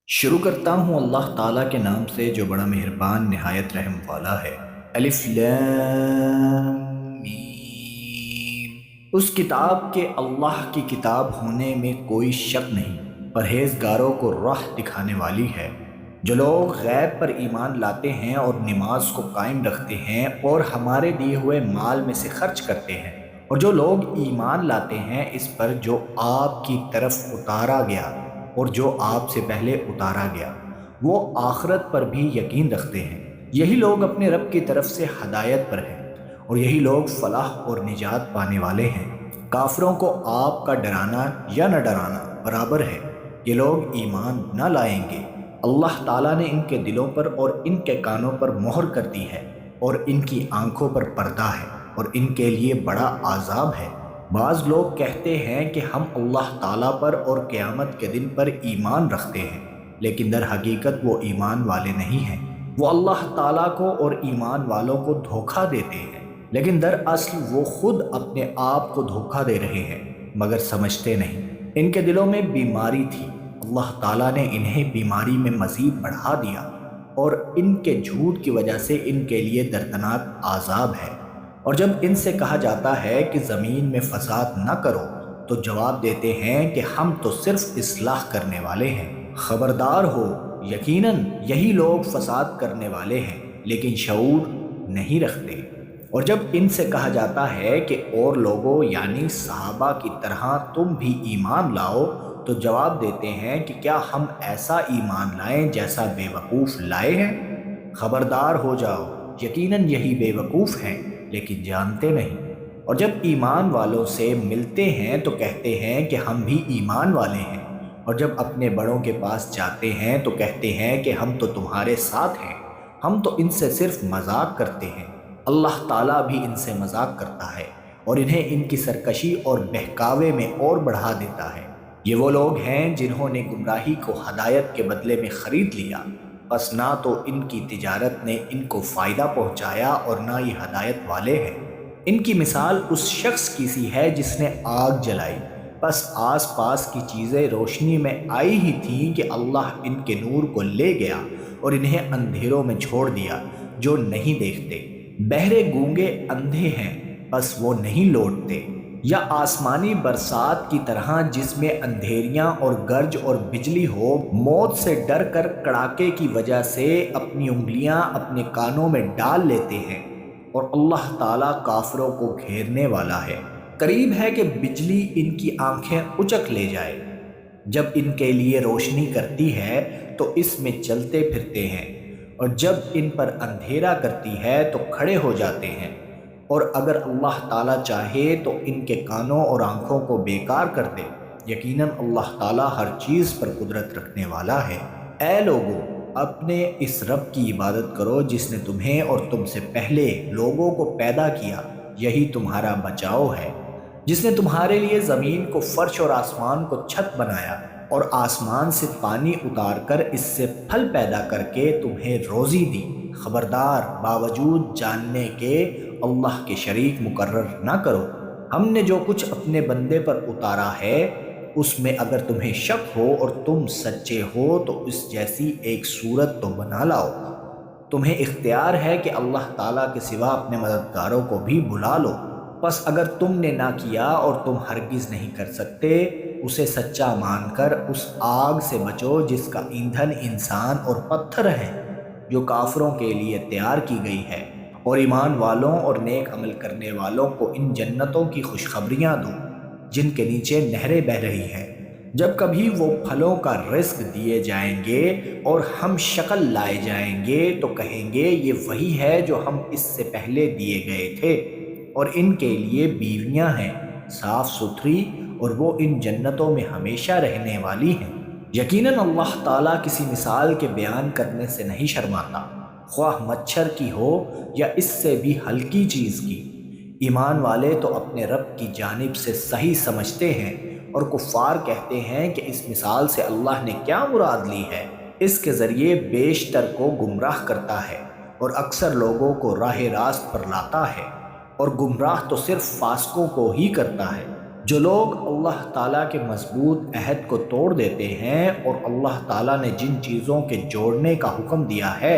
شروع کرتا ہوں اللہ تعالیٰ کے نام سے جو بڑا مہربان نہایت رحم والا ہے۔ الف لام میم۔ اس کتاب کے اللہ کی کتاب ہونے میں کوئی شک نہیں، پرہیزگاروں کو راہ دکھانے والی ہے۔ جو لوگ غیب پر ایمان لاتے ہیں اور نماز کو قائم رکھتے ہیں اور ہمارے دیے ہوئے مال میں سے خرچ کرتے ہیں، اور جو لوگ ایمان لاتے ہیں اس پر جو آپ کی طرف اتارا گیا اور جو آپ سے پہلے اتارا گیا، وہ آخرت پر بھی یقین رکھتے ہیں، یہی لوگ اپنے رب کی طرف سے ہدایت پر ہیں، اور یہی لوگ فلاح اور نجات پانے والے ہیں۔ کافروں کو آپ کا ڈرانا یا نہ ڈرانا برابر ہے، یہ لوگ ایمان نہ لائیں گے۔ اللہ تعالیٰ نے ان کے دلوں پر اور ان کے کانوں پر مہر کر دی ہے، اور ان کی آنکھوں پر پردہ ہے، اور ان کے لیے بڑا عذاب ہے۔ بعض لوگ کہتے ہیں کہ ہم اللہ تعالیٰ پر اور قیامت کے دن پر ایمان رکھتے ہیں، لیکن در حقیقت وہ ایمان والے نہیں ہیں۔ وہ اللہ تعالیٰ کو اور ایمان والوں کو دھوکہ دیتے ہیں، لیکن در اصل وہ خود اپنے آپ کو دھوکہ دے رہے ہیں، مگر سمجھتے نہیں۔ ان کے دلوں میں بیماری تھی، اللہ تعالیٰ نے انہیں بیماری میں مزید بڑھا دیا، اور ان کے جھوٹ کی وجہ سے ان کے لیے دردناک عذاب ہے۔ اور جب ان سے کہا جاتا ہے کہ زمین میں فساد نہ کرو، تو جواب دیتے ہیں کہ ہم تو صرف اصلاح کرنے والے ہیں۔ خبردار ہو، یقیناً یہی لوگ فساد کرنے والے ہیں، لیکن شعور نہیں رکھتے۔ اور جب ان سے کہا جاتا ہے کہ اور لوگوں یعنی صحابہ کی طرح تم بھی ایمان لاؤ، تو جواب دیتے ہیں کہ کیا ہم ایسا ایمان لائیں جیسا بے وقوف لائے ہیں؟ خبردار ہو جاؤ، یقیناً یہی بے وقوف ہیں، لیکن جانتے نہیں۔ اور جب ایمان والوں سے ملتے ہیں تو کہتے ہیں کہ ہم بھی ایمان والے ہیں، اور جب اپنے بڑوں کے پاس جاتے ہیں تو کہتے ہیں کہ ہم تو تمہارے ساتھ ہیں، ہم تو ان سے صرف مذاق کرتے ہیں۔ اللہ تعالیٰ بھی ان سے مذاق کرتا ہے، اور انہیں ان کی سرکشی اور بہکاوے میں اور بڑھا دیتا ہے۔ یہ وہ لوگ ہیں جنہوں نے گمراہی کو ہدایت کے بدلے میں خرید لیا، بس نہ تو ان کی تجارت نے ان کو فائدہ پہنچایا اور نہ یہ ہدایت والے ہیں۔ ان کی مثال اس شخص کی سی ہے جس نے آگ جلائی، بس آس پاس کی چیزیں روشنی میں آئی ہی تھیں کہ اللہ ان کے نور کو لے گیا اور انہیں اندھیروں میں چھوڑ دیا جو نہیں دیکھتے۔ بہرے گونگے اندھے ہیں، بس وہ نہیں لوٹتے۔ یا آسمانی برسات کی طرح جس میں اندھیریاں اور گرج اور بجلی ہو، موت سے ڈر کر کڑاکے کی وجہ سے اپنی انگلیاں اپنے کانوں میں ڈال لیتے ہیں، اور اللہ تعالیٰ کافروں کو گھیرنے والا ہے۔ قریب ہے کہ بجلی ان کی آنکھیں اچک لے جائے۔ جب ان کے لیے روشنی کرتی ہے تو اس میں چلتے پھرتے ہیں، اور جب ان پر اندھیرا کرتی ہے تو کھڑے ہو جاتے ہیں۔ اور اگر اللہ تعالیٰ چاہے تو ان کے کانوں اور آنکھوں کو بیکار کر دے، یقیناً اللہ تعالیٰ ہر چیز پر قدرت رکھنے والا ہے۔ اے لوگو، اپنے اس رب کی عبادت کرو جس نے تمہیں اور تم سے پہلے لوگوں کو پیدا کیا، یہی تمہارا بچاؤ ہے۔ جس نے تمہارے لیے زمین کو فرش اور آسمان کو چھت بنایا، اور آسمان سے پانی اتار کر اس سے پھل پیدا کر کے تمہیں روزی دی۔ خبردار، باوجود جاننے کے اللہ کے شریک مقرر نہ کرو۔ ہم نے جو کچھ اپنے بندے پر اتارا ہے اس میں اگر تمہیں شک ہو اور تم سچے ہو تو اس جیسی ایک صورت تو بنا لاؤ۔ تمہیں اختیار ہے کہ اللہ تعالیٰ کے سوا اپنے مددگاروں کو بھی بلا لو۔ پس اگر تم نے نہ کیا اور تم ہرگز نہیں کر سکتے، اسے سچا مان کر اس آگ سے بچو جس کا ایندھن انسان اور پتھر ہے، جو کافروں کے لیے تیار کی گئی ہے۔ اور ایمان والوں اور نیک عمل کرنے والوں کو ان جنتوں کی خوشخبریاں دو جن کے نیچے نہریں بہہ رہی ہیں۔ جب کبھی وہ پھلوں کا رزق دیے جائیں گے اور ہم شکل لائے جائیں گے تو کہیں گے یہ وہی ہے جو ہم اس سے پہلے دیے گئے تھے، اور ان کے لیے بیویاں ہیں صاف ستھری، اور وہ ان جنتوں میں ہمیشہ رہنے والی ہیں۔ یقیناً اللہ تعالیٰ کسی مثال کے بیان کرنے سے نہیں شرماتا، خواہ مچھر کی ہو یا اس سے بھی ہلکی چیز کی۔ ایمان والے تو اپنے رب کی جانب سے صحیح سمجھتے ہیں، اور کفار کہتے ہیں کہ اس مثال سے اللہ نے کیا مراد لی ہے۔ اس کے ذریعے بیشتر کو گمراہ کرتا ہے اور اکثر لوگوں کو راہ راست پر لاتا ہے، اور گمراہ تو صرف فاسقوں کو ہی کرتا ہے۔ جو لوگ اللہ تعالیٰ کے مضبوط عہد کو توڑ دیتے ہیں اور اللہ تعالیٰ نے جن چیزوں کے جوڑنے کا حکم دیا ہے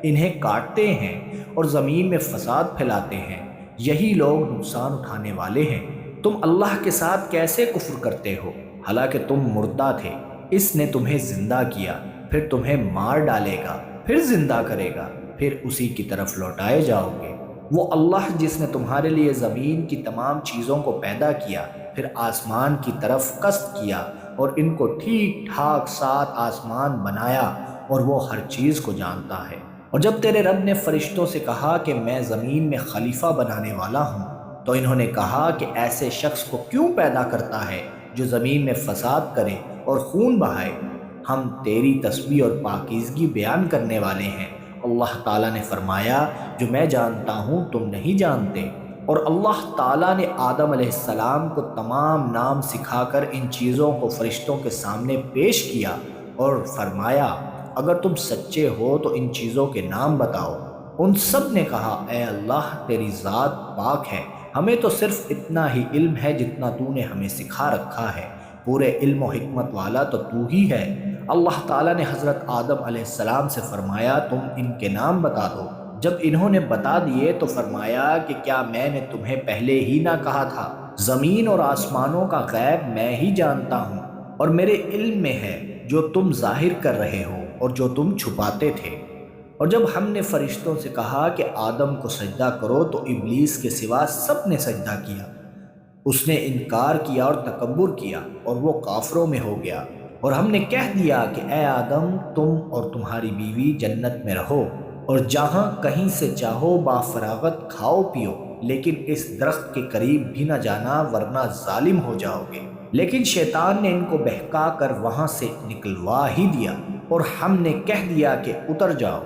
انہیں کاٹتے ہیں اور زمین میں فساد پھیلاتے ہیں، یہی لوگ نقصان اٹھانے والے ہیں۔ تم اللہ کے ساتھ کیسے کفر کرتے ہو حالانکہ تم مردہ تھے؟ اس نے تمہیں زندہ کیا، پھر تمہیں مار ڈالے گا، پھر زندہ کرے گا، پھر اسی کی طرف لوٹائے جاؤ گے۔ وہ اللہ جس نے تمہارے لیے زمین کی تمام چیزوں کو پیدا کیا، پھر آسمان کی طرف قصد کیا اور ان کو ٹھیک ٹھاک 7 آسمان بنایا، اور وہ ہر چیز کو جانتا ہے۔ اور جب تیرے رب نے فرشتوں سے کہا کہ میں زمین میں خلیفہ بنانے والا ہوں، تو انہوں نے کہا کہ ایسے شخص کو کیوں پیدا کرتا ہے جو زمین میں فساد کرے اور خون بہائے؟ ہم تیری تسبیح اور پاکیزگی بیان کرنے والے ہیں۔ اللہ تعالیٰ نے فرمایا جو میں جانتا ہوں تم نہیں جانتے۔ اور اللہ تعالیٰ نے آدم علیہ السلام کو تمام نام سکھا کر ان چیزوں کو فرشتوں کے سامنے پیش کیا اور فرمایا اگر تم سچے ہو تو ان چیزوں کے نام بتاؤ۔ ان سب نے کہا اے اللہ تیری ذات پاک ہے، ہمیں تو صرف اتنا ہی علم ہے جتنا تو نے ہمیں سکھا رکھا ہے، پورے علم و حکمت والا تو تو ہی ہے۔ اللہ تعالیٰ نے حضرت آدم علیہ السلام سے فرمایا تم ان کے نام بتا دو۔ جب انہوں نے بتا دیے تو فرمایا کہ کیا میں نے تمہیں پہلے ہی نہ کہا تھا زمین اور آسمانوں کا غیب میں ہی جانتا ہوں، اور میرے علم میں ہے جو تم ظاہر کر رہے ہو اور جو تم چھپاتے تھے۔ اور جب ہم نے فرشتوں سے کہا کہ آدم کو سجدہ کرو تو ابلیس کے سوا سب نے سجدہ کیا، اس نے انکار کیا اور تکبر کیا اور وہ کافروں میں ہو گیا۔ اور ہم نے کہہ دیا کہ اے آدم تم اور تمہاری بیوی جنت میں رہو اور جہاں کہیں سے چاہو بافراغت کھاؤ پیو، لیکن اس درخت کے قریب بھی نہ جانا ورنہ ظالم ہو جاؤ گے۔ لیکن شیطان نے ان کو بہکا کر وہاں سے نکلوا ہی دیا، اور ہم نے کہہ دیا کہ اتر جاؤ،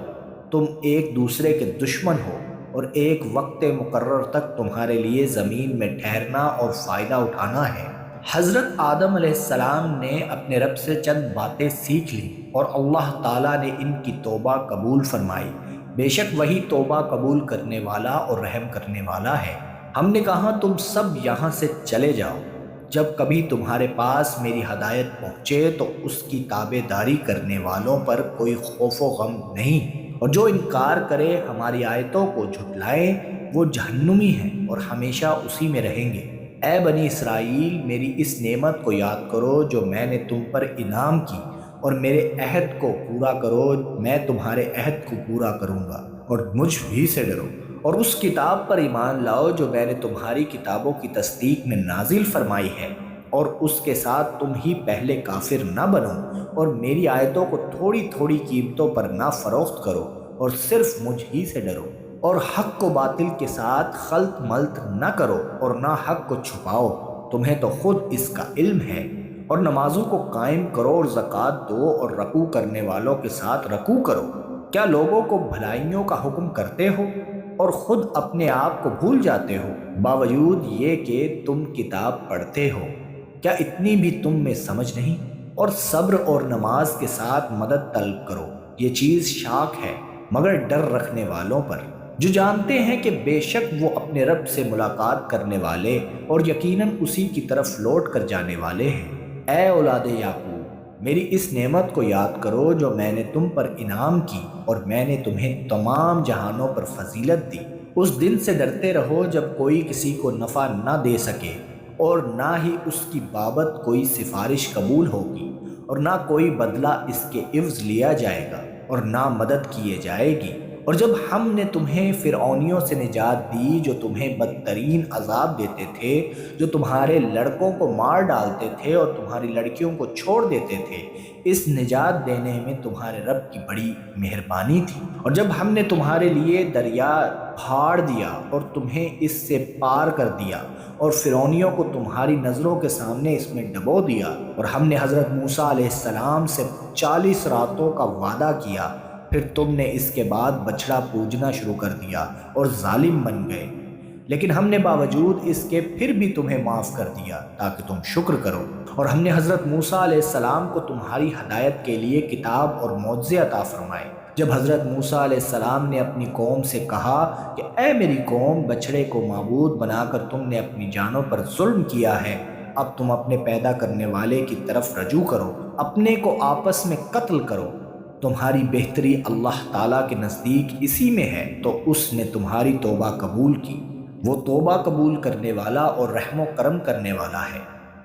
تم ایک دوسرے کے دشمن ہو، اور ایک وقت مقرر تک تمہارے لیے زمین میں ٹھہرنا اور فائدہ اٹھانا ہے۔ حضرت آدم علیہ السلام نے اپنے رب سے چند باتیں سیکھ لی اور اللہ تعالیٰ نے ان کی توبہ قبول فرمائی، بے شک وہی توبہ قبول کرنے والا اور رحم کرنے والا ہے۔ ہم نے کہا تم سب یہاں سے چلے جاؤ، جب کبھی تمہارے پاس میری ہدایت پہنچے تو اس کی تابع داری کرنے والوں پر کوئی خوف و غم نہیں، اور جو انکار کرے ہماری آیتوں کو جھٹلائے وہ جہنمی ہیں اور ہمیشہ اسی میں رہیں گے۔ اے بنی اسرائیل میری اس نعمت کو یاد کرو جو میں نے تم پر انعام کی، اور میرے عہد کو پورا کرو، میں تمہارے عہد کو پورا کروں گا، اور مجھ بھی سے ڈرو، اور اس کتاب پر ایمان لاؤ جو میں نے تمہاری کتابوں کی تصدیق میں نازل فرمائی ہے، اور اس کے ساتھ تم ہی پہلے کافر نہ بنو، اور میری آیتوں کو تھوڑی تھوڑی قیمتوں پر نہ فروخت کرو، اور صرف مجھ ہی سے ڈرو، اور حق کو باطل کے ساتھ خلط ملط نہ کرو اور نہ حق کو چھپاؤ، تمہیں تو خود اس کا علم ہے۔ اور نمازوں کو قائم کرو اور زکوٰۃ دو اور رکوع کرنے والوں کے ساتھ رکوع کرو۔ کیا لوگوں کو بھلائیوں کا حکم کرتے ہو اور خود اپنے آپ کو بھول جاتے ہو، باوجود یہ کہ تم کتاب پڑھتے ہو؟ کیا اتنی بھی تم میں سمجھ نہیں؟ اور صبر اور نماز کے ساتھ مدد طلب کرو، یہ چیز شاق ہے مگر ڈر رکھنے والوں پر، جو جانتے ہیں کہ بے شک وہ اپنے رب سے ملاقات کرنے والے اور یقیناً اسی کی طرف لوٹ کر جانے والے ہیں۔ اے اولاد یعقوب میری اس نعمت کو یاد کرو جو میں نے تم پر انعام کی، اور میں نے تمہیں تمام جہانوں پر فضیلت دی۔ اس دن سے ڈرتے رہو جب کوئی کسی کو نفع نہ دے سکے اور نہ ہی اس کی بابت کوئی سفارش قبول ہوگی، اور نہ کوئی بدلہ اس کے عوض لیا جائے گا اور نہ مدد کیے جائے گی۔ اور جب ہم نے تمہیں فرعونیوں سے نجات دی جو تمہیں بدترین عذاب دیتے تھے، جو تمہارے لڑکوں کو مار ڈالتے تھے اور تمہاری لڑکیوں کو چھوڑ دیتے تھے، اس نجات دینے میں تمہارے رب کی بڑی مہربانی تھی۔ اور جب ہم نے تمہارے لیے دریا پھاڑ دیا اور تمہیں اس سے پار کر دیا، اور فرعونیوں کو تمہاری نظروں کے سامنے اس میں ڈبو دیا، اور ہم نے حضرت موسیٰ علیہ السلام سے 40 راتوں کا وعدہ کیا، پھر تم نے اس کے بعد بچڑا پوجنا شروع کر دیا اور ظالم بن گئے، لیکن ہم نے باوجود اس کے پھر بھی تمہیں معاف کر دیا تاکہ تم شکر کرو۔ اور ہم نے حضرت موسیٰ علیہ السلام کو تمہاری ہدایت کے لیے کتاب اور معجزے عطا فرمائے۔ جب حضرت موسیٰ علیہ السلام نے اپنی قوم سے کہا کہ اے میری قوم، بچڑے کو معبود بنا کر تم نے اپنی جانوں پر ظلم کیا ہے، اب تم اپنے پیدا کرنے والے کی طرف رجوع کرو، اپنے کو آپس میں قتل کرو، تمہاری بہتری اللہ تعالیٰ کے نزدیک اسی میں ہے، تو اس نے تمہاری توبہ قبول کی، وہ توبہ قبول کرنے والا اور رحم و کرم کرنے والا ہے۔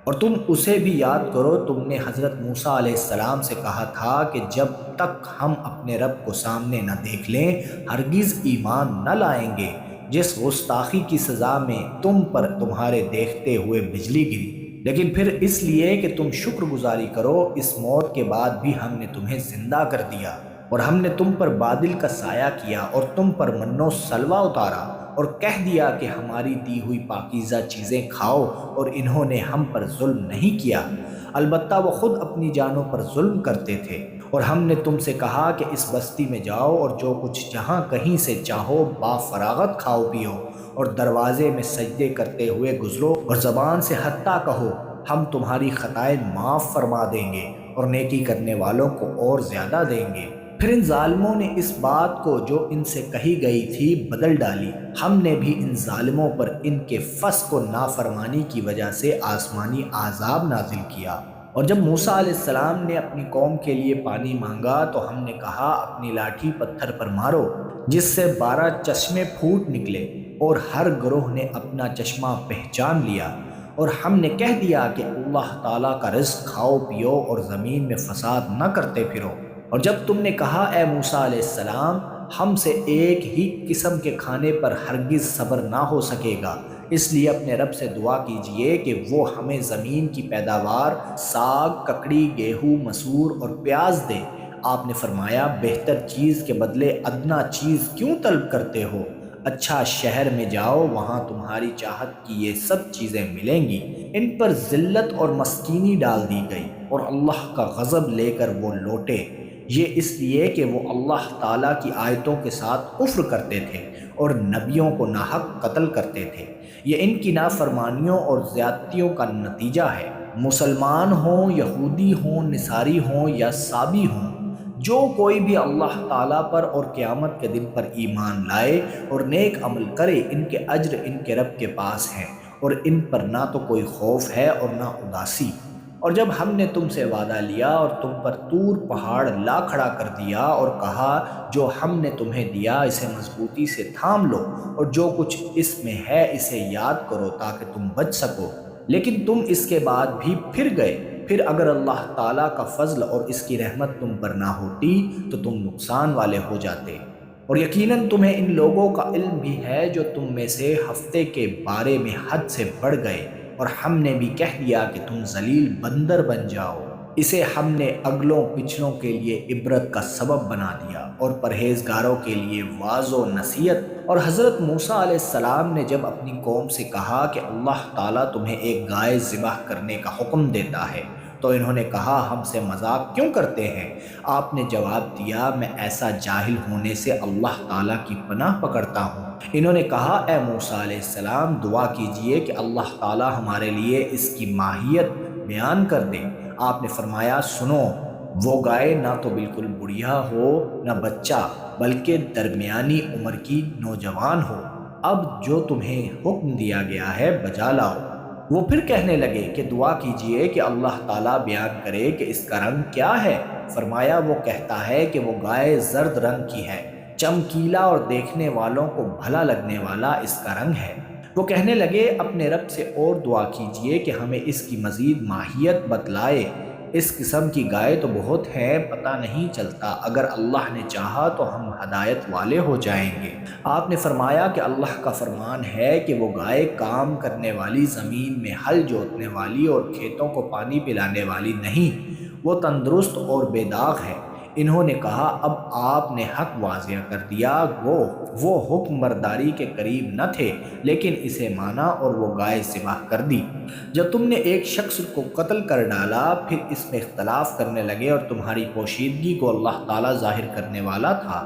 اور تم اسے بھی یاد کرو، تم نے حضرت موسیٰ علیہ السلام سے کہا تھا کہ جب تک ہم اپنے رب کو سامنے نہ دیکھ لیں ہرگز ایمان نہ لائیں گے۔ جس گستاخی کی سزا میں تم پر تمہارے دیکھتے ہوئے بجلی گری، لیکن پھر اس لیے کہ تم شکر گزاری کرو، اس موت کے بعد بھی ہم نے تمہیں زندہ کر دیا، اور ہم نے تم پر بادل کا سایہ کیا اور تم پر من و سلوہ اتارا، اور کہہ دیا کہ ہماری دی ہوئی پاکیزہ چیزیں کھاؤ، اور انہوں نے ہم پر ظلم نہیں کیا، البتہ وہ خود اپنی جانوں پر ظلم کرتے تھے۔ اور ہم نے تم سے کہا کہ اس بستی میں جاؤ اور جو کچھ جہاں کہیں سے چاہو با فراغت کھاؤ پیو، اور دروازے میں سجدے کرتے ہوئے گزرو، اور زبان سے حتیٰ کہو ہم تمہاری خطائیں معاف فرما دیں گے اور نیکی کرنے والوں کو اور زیادہ دیں گے۔ پھر ان ظالموں نے اس بات کو جو ان سے کہی گئی تھی بدل ڈالی، ہم نے بھی ان ظالموں پر ان کے فسق و نافرمانی کی وجہ سے آسمانی عذاب نازل کیا۔ اور جب موسیٰ علیہ السلام نے اپنی قوم کے لیے پانی مانگا تو ہم نے کہا اپنی لاٹھی پتھر پر مارو، جس سے 12 چشمے پھوٹ نکلے، اور ہر گروہ نے اپنا چشمہ پہچان لیا، اور ہم نے کہہ دیا کہ اللہ تعالیٰ کا رزق کھاؤ پیو اور زمین میں فساد نہ کرتے پھرو۔ اور جب تم نے کہا اے موسیٰ علیہ السلام ہم سے ایک ہی قسم کے کھانے پر ہرگز صبر نہ ہو سکے گا، اس لیے اپنے رب سے دعا کیجئے کہ وہ ہمیں زمین کی پیداوار، ساگ، ککڑی، گیہوں، مسور اور پیاز دے۔ آپ نے فرمایا بہتر چیز کے بدلے ادنا چیز کیوں طلب کرتے ہو؟ اچھا شہر میں جاؤ، وہاں تمہاری چاہت کی یہ سب چیزیں ملیں گی۔ ان پر ذلت اور مسکینی ڈال دی گئی، اور اللہ کا غضب لے کر وہ لوٹے، یہ اس لیے کہ وہ اللہ تعالیٰ کی آیتوں کے ساتھ کفر کرتے تھے اور نبیوں کو ناحق قتل کرتے تھے۔ یہ ان کی نافرمانیوں اور زیادتیوں کا نتیجہ ہے۔ مسلمان ہوں، یہودی ہوں، نصاری ہوں یا سابی ہوں، جو کوئی بھی اللہ تعالیٰ پر اور قیامت کے دن پر ایمان لائے اور نیک عمل کرے، ان کے اجر ان کے رب کے پاس ہیں، اور ان پر نہ تو کوئی خوف ہے اور نہ اداسی۔ اور جب ہم نے تم سے وعدہ لیا اور تم پر طور پہاڑ لا کھڑا کر دیا اور کہا جو ہم نے تمہیں دیا اسے مضبوطی سے تھام لو، اور جو کچھ اس میں ہے اسے یاد کرو تاکہ تم بچ سکو، لیکن تم اس کے بعد بھی پھر گئے، پھر اگر اللہ تعالیٰ کا فضل اور اس کی رحمت تم پر نہ ہوتی تو تم نقصان والے ہو جاتے۔ اور یقیناً تمہیں ان لوگوں کا علم بھی ہے جو تم میں سے ہفتے کے بارے میں حد سے بڑھ گئے، اور ہم نے بھی کہہ دیا کہ تم ذلیل بندر بن جاؤ۔ اسے ہم نے اگلوں پچھلوں کے لیے عبرت کا سبب بنا دیا اور پرہیزگاروں کے لیے واعظ و نصیحت۔ اور حضرت موسیٰ علیہ السلام نے جب اپنی قوم سے کہا کہ اللہ تعالیٰ تمہیں ایک گائے ذبح کرنے کا حکم دیتا ہے، تو انہوں نے کہا ہم سے مذاق کیوں کرتے ہیں؟ آپ نے جواب دیا میں ایسا جاہل ہونے سے اللہ تعالیٰ کی پناہ پکڑتا ہوں۔ انہوں نے کہا اے موسیٰ علیہ السلام دعا کیجئے کہ اللہ تعالیٰ ہمارے لیے اس کی ماہیت بیان کر دے۔ آپ نے فرمایا سنو، وہ گائے نہ تو بالکل بڑھیا ہو نہ بچہ، بلکہ درمیانی عمر کی نوجوان ہو۔ اب جو تمہیں حکم دیا گیا ہے بجا لاؤ۔ وہ پھر کہنے لگے کہ دعا کیجئے کہ اللہ تعالیٰ بیان کرے کہ اس کا رنگ کیا ہے۔ فرمایا وہ کہتا ہے کہ وہ گائے زرد رنگ کی ہے، چمکیلا اور دیکھنے والوں کو بھلا لگنے والا اس کا رنگ ہے۔ وہ کہنے لگے اپنے رب سے اور دعا کیجئے کہ ہمیں اس کی مزید ماہیت بتلائے، اس قسم کی گائے تو بہت ہیں، پتہ نہیں چلتا، اگر اللہ نے چاہا تو ہم ہدایت والے ہو جائیں گے۔ آپ نے فرمایا کہ اللہ کا فرمان ہے کہ وہ گائے کام کرنے والی، زمین میں ہل جوتنے والی اور کھیتوں کو پانی پلانے والی نہیں، وہ تندرست اور بے داغ ہے۔ انہوں نے کہا اب آپ نے حق واضح کر دیا، وہ حکم برداری کے قریب نہ تھے، لیکن اسے مانا اور وہ گائے ذبح کر دی۔ جب تم نے ایک شخص کو قتل کر ڈالا پھر اس میں اختلاف کرنے لگے اور تمہاری پوشیدگی کو اللہ تعالیٰ ظاہر کرنے والا تھا،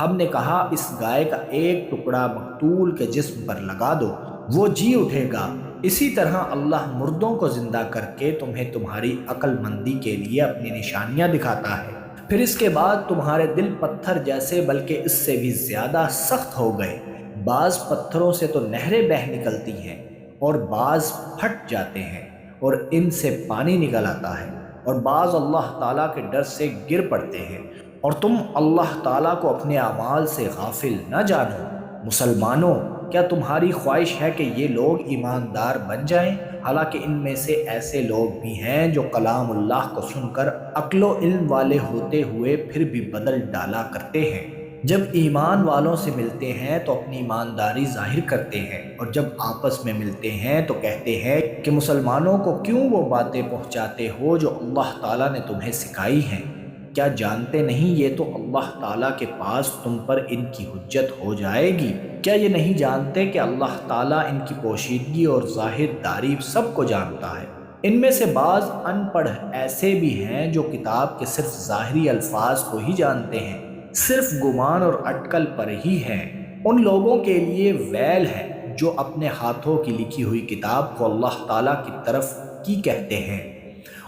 ہم نے کہا اس گائے کا ایک ٹکڑا مقتول کے جسم پر لگا دو، وہ جی اٹھے گا۔ اسی طرح اللہ مردوں کو زندہ کر کے تمہیں تمہاری عقل مندی کے لیے اپنی نشانیاں دکھاتا ہے۔ پھر اس کے بعد تمہارے دل پتھر جیسے بلکہ اس سے بھی زیادہ سخت ہو گئے، بعض پتھروں سے تو نہریں بہہ نکلتی ہیں اور بعض پھٹ جاتے ہیں، اور ان سے پانی نکل آتا ہے، اور بعض اللہ تعالیٰ کے ڈر سے گر پڑتے ہیں، اور تم اللہ تعالیٰ کو اپنے اعمال سے غافل نہ جانو۔ مسلمانوں، کیا تمہاری خواہش ہے کہ یہ لوگ ایماندار بن جائیں؟ حالانکہ ان میں سے ایسے لوگ بھی ہیں جو کلام اللہ کو سن کر عقل و علم والے ہوتے ہوئے پھر بھی بدل ڈالا کرتے ہیں۔ جب ایمان والوں سے ملتے ہیں تو اپنی ایمانداری ظاہر کرتے ہیں، اور جب آپس میں ملتے ہیں تو کہتے ہیں کہ مسلمانوں کو کیوں وہ باتیں پہنچاتے ہو جو اللہ تعالیٰ نے تمہیں سکھائی ہیں؟ کیا جانتے نہیں یہ تو اللہ تعالیٰ کے پاس تم پر ان کی حجت ہو جائے گی؟ کیا یہ نہیں جانتے کہ اللہ تعالیٰ ان کی پوشیدگی اور ظاہر داری سب کو جانتا ہے؟ ان میں سے بعض ان پڑھ ایسے بھی ہیں جو کتاب کے صرف ظاہری الفاظ کو ہی جانتے ہیں، صرف گمان اور اٹکل پر ہی ہیں۔ ان لوگوں کے لیے ویل ہے جو اپنے ہاتھوں کی لکھی ہوئی کتاب کو اللہ تعالیٰ کی طرف کی کہتے ہیں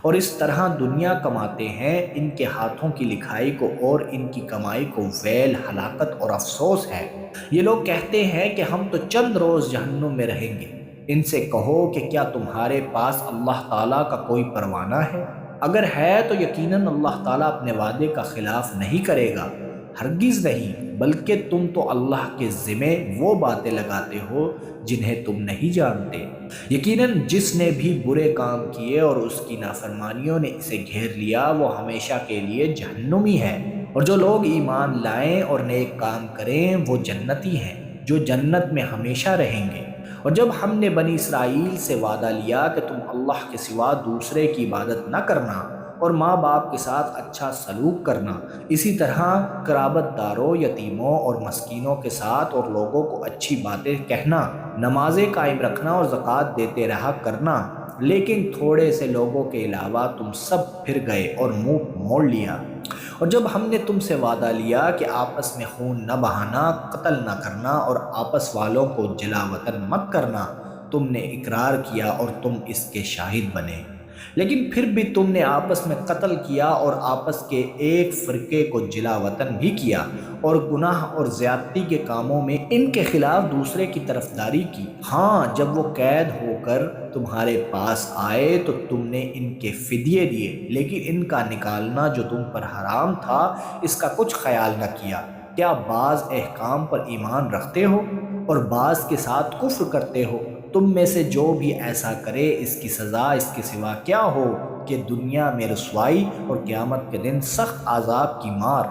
اور اس طرح دنیا کماتے ہیں۔ ان کے ہاتھوں کی لکھائی کو اور ان کی کمائی کو ویل، ہلاکت اور افسوس ہے۔ یہ لوگ کہتے ہیں کہ ہم تو چند روز جہنم میں رہیں گے۔ ان سے کہو کہ کیا تمہارے پاس اللہ تعالیٰ کا کوئی پروانہ ہے؟ اگر ہے تو یقیناً اللہ تعالیٰ اپنے وعدے کا خلاف نہیں کرے گا، ہرگز نہیں، بلکہ تم تو اللہ کے ذمے وہ باتیں لگاتے ہو جنہیں تم نہیں جانتے۔ یقیناً جس نے بھی برے کام کیے اور اس کی نافرمانیوں نے اسے گھیر لیا، وہ ہمیشہ کے لیے جہنمی ہے، اور جو لوگ ایمان لائیں اور نیک کام کریں وہ جنتی ہیں جو جنت میں ہمیشہ رہیں گے۔ اور جب ہم نے بنی اسرائیل سے وعدہ لیا کہ تم اللہ کے سوا دوسرے کی عبادت نہ کرنا اور ماں باپ کے ساتھ اچھا سلوک کرنا، اسی طرح قرابت داروں، یتیموں اور مسکینوں کے ساتھ اور لوگوں کو اچھی باتیں کہنا، نمازیں قائم رکھنا اور زکوٰۃ دیتے رہا کرنا، لیکن تھوڑے سے لوگوں کے علاوہ تم سب پھر گئے اور منہ موڑ لیا۔ اور جب ہم نے تم سے وعدہ لیا کہ آپس میں خون نہ بہانا، قتل نہ کرنا اور آپس والوں کو جلا وطن مت کرنا، تم نے اقرار کیا اور تم اس کے شاہد بنے، لیکن پھر بھی تم نے آپس میں قتل کیا اور آپس کے ایک فرقے کو جلا وطن بھی کیا، اور گناہ اور زیادتی کے کاموں میں ان کے خلاف دوسرے کی طرفداری کی۔ ہاں، جب وہ قید ہو کر تمہارے پاس آئے تو تم نے ان کے فدیے دیے، لیکن ان کا نکالنا جو تم پر حرام تھا اس کا کچھ خیال نہ کیا۔ کیا بعض احکام پر ایمان رکھتے ہو اور بعض کے ساتھ کفر کرتے ہو؟ تم میں سے جو بھی ایسا کرے اس کی سزا اس کے سوا کیا ہو کہ دنیا میں رسوائی اور قیامت کے دن سخت عذاب کی مار،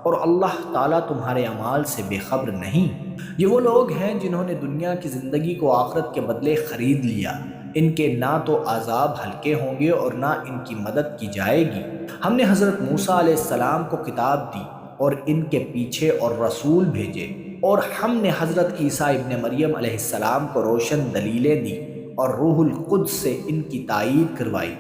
اور اللہ تعالیٰ تمہارے اعمال سے بے خبر نہیں۔ یہ وہ لوگ ہیں جنہوں نے دنیا کی زندگی کو آخرت کے بدلے خرید لیا۔ ان کے نہ تو عذاب ہلکے ہوں گے اور نہ ان کی مدد کی جائے گی۔ ہم نے حضرت موسیٰ علیہ السلام کو کتاب دی اور ان کے پیچھے اور رسول بھیجے، اور ہم نے حضرت عیسیٰ ابن مریم علیہ السلام کو روشن دلیلیں دی اور روح القدس سے ان کی تائید کروائی،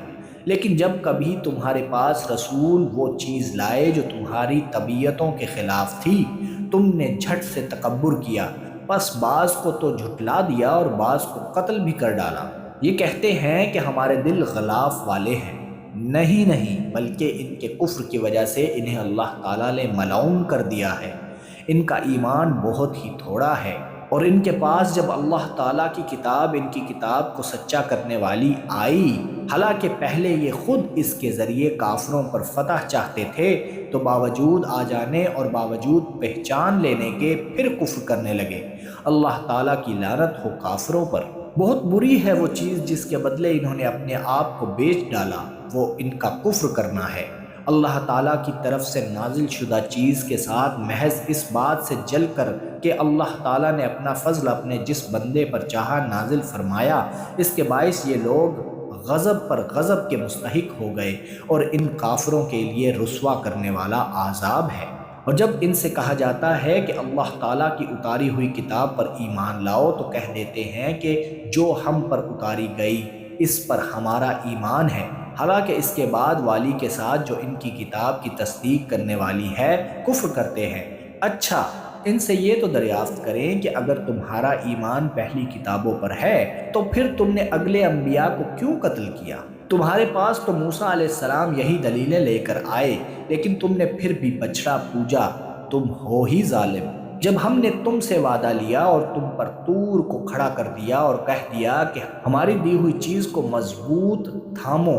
لیکن جب کبھی تمہارے پاس رسول وہ چیز لائے جو تمہاری طبیعتوں کے خلاف تھی، تم نے جھٹ سے تکبر کیا، پس بعض کو تو جھٹلا دیا اور بعض کو قتل بھی کر ڈالا۔ یہ کہتے ہیں کہ ہمارے دل غلاف والے ہیں، نہیں، بلکہ ان کے کفر کی وجہ سے انہیں اللہ تعالیٰ نے ملعون کر دیا ہے۔ ان کا ایمان بہت ہی تھوڑا ہے، اور ان کے پاس جب اللہ تعالیٰ کی کتاب ان کی کتاب کو سچا کرنے والی آئی، حالانکہ پہلے یہ خود اس کے ذریعے کافروں پر فتح چاہتے تھے، تو باوجود آ جانے اور باوجود پہچان لینے کے پھر کفر کرنے لگے۔ اللہ تعالیٰ کی لعنت ہو کافروں پر۔ بہت بری ہے وہ چیز جس کے بدلے انہوں نے اپنے آپ کو بیچ ڈالا، وہ ان کا کفر کرنا ہے۔ اللہ تعالیٰ کی طرف سے نازل شدہ چیز کے ساتھ محض اس بات سے جل کر کہ اللہ تعالیٰ نے اپنا فضل اپنے جس بندے پر چاہا نازل فرمایا، اس کے باعث یہ لوگ غضب پر غضب کے مستحق ہو گئے، اور ان کافروں کے لیے رسوا کرنے والا عذاب ہے۔ اور جب ان سے کہا جاتا ہے کہ اللہ تعالیٰ کی اتاری ہوئی کتاب پر ایمان لاؤ، تو کہہ دیتے ہیں کہ جو ہم پر اتاری گئی اس پر ہمارا ایمان ہے، حالانکہ اس کے بعد والی کے ساتھ جو ان کی کتاب کی تصدیق کرنے والی ہے کفر کرتے ہیں۔ اچھا، ان سے یہ تو دریافت کریں کہ اگر تمہارا ایمان پہلی کتابوں پر ہے تو پھر تم نے اگلے انبیاء کو کیوں قتل کیا؟ تمہارے پاس تو موسیٰ علیہ السلام یہی دلیلیں لے کر آئے، لیکن تم نے پھر بھی بچڑا پوجا، تم ہو ہی ظالم۔ جب ہم نے تم سے وعدہ لیا اور تم پر طور کو کھڑا کر دیا اور کہہ دیا کہ ہماری دی ہوئی چیز کو مضبوط تھامو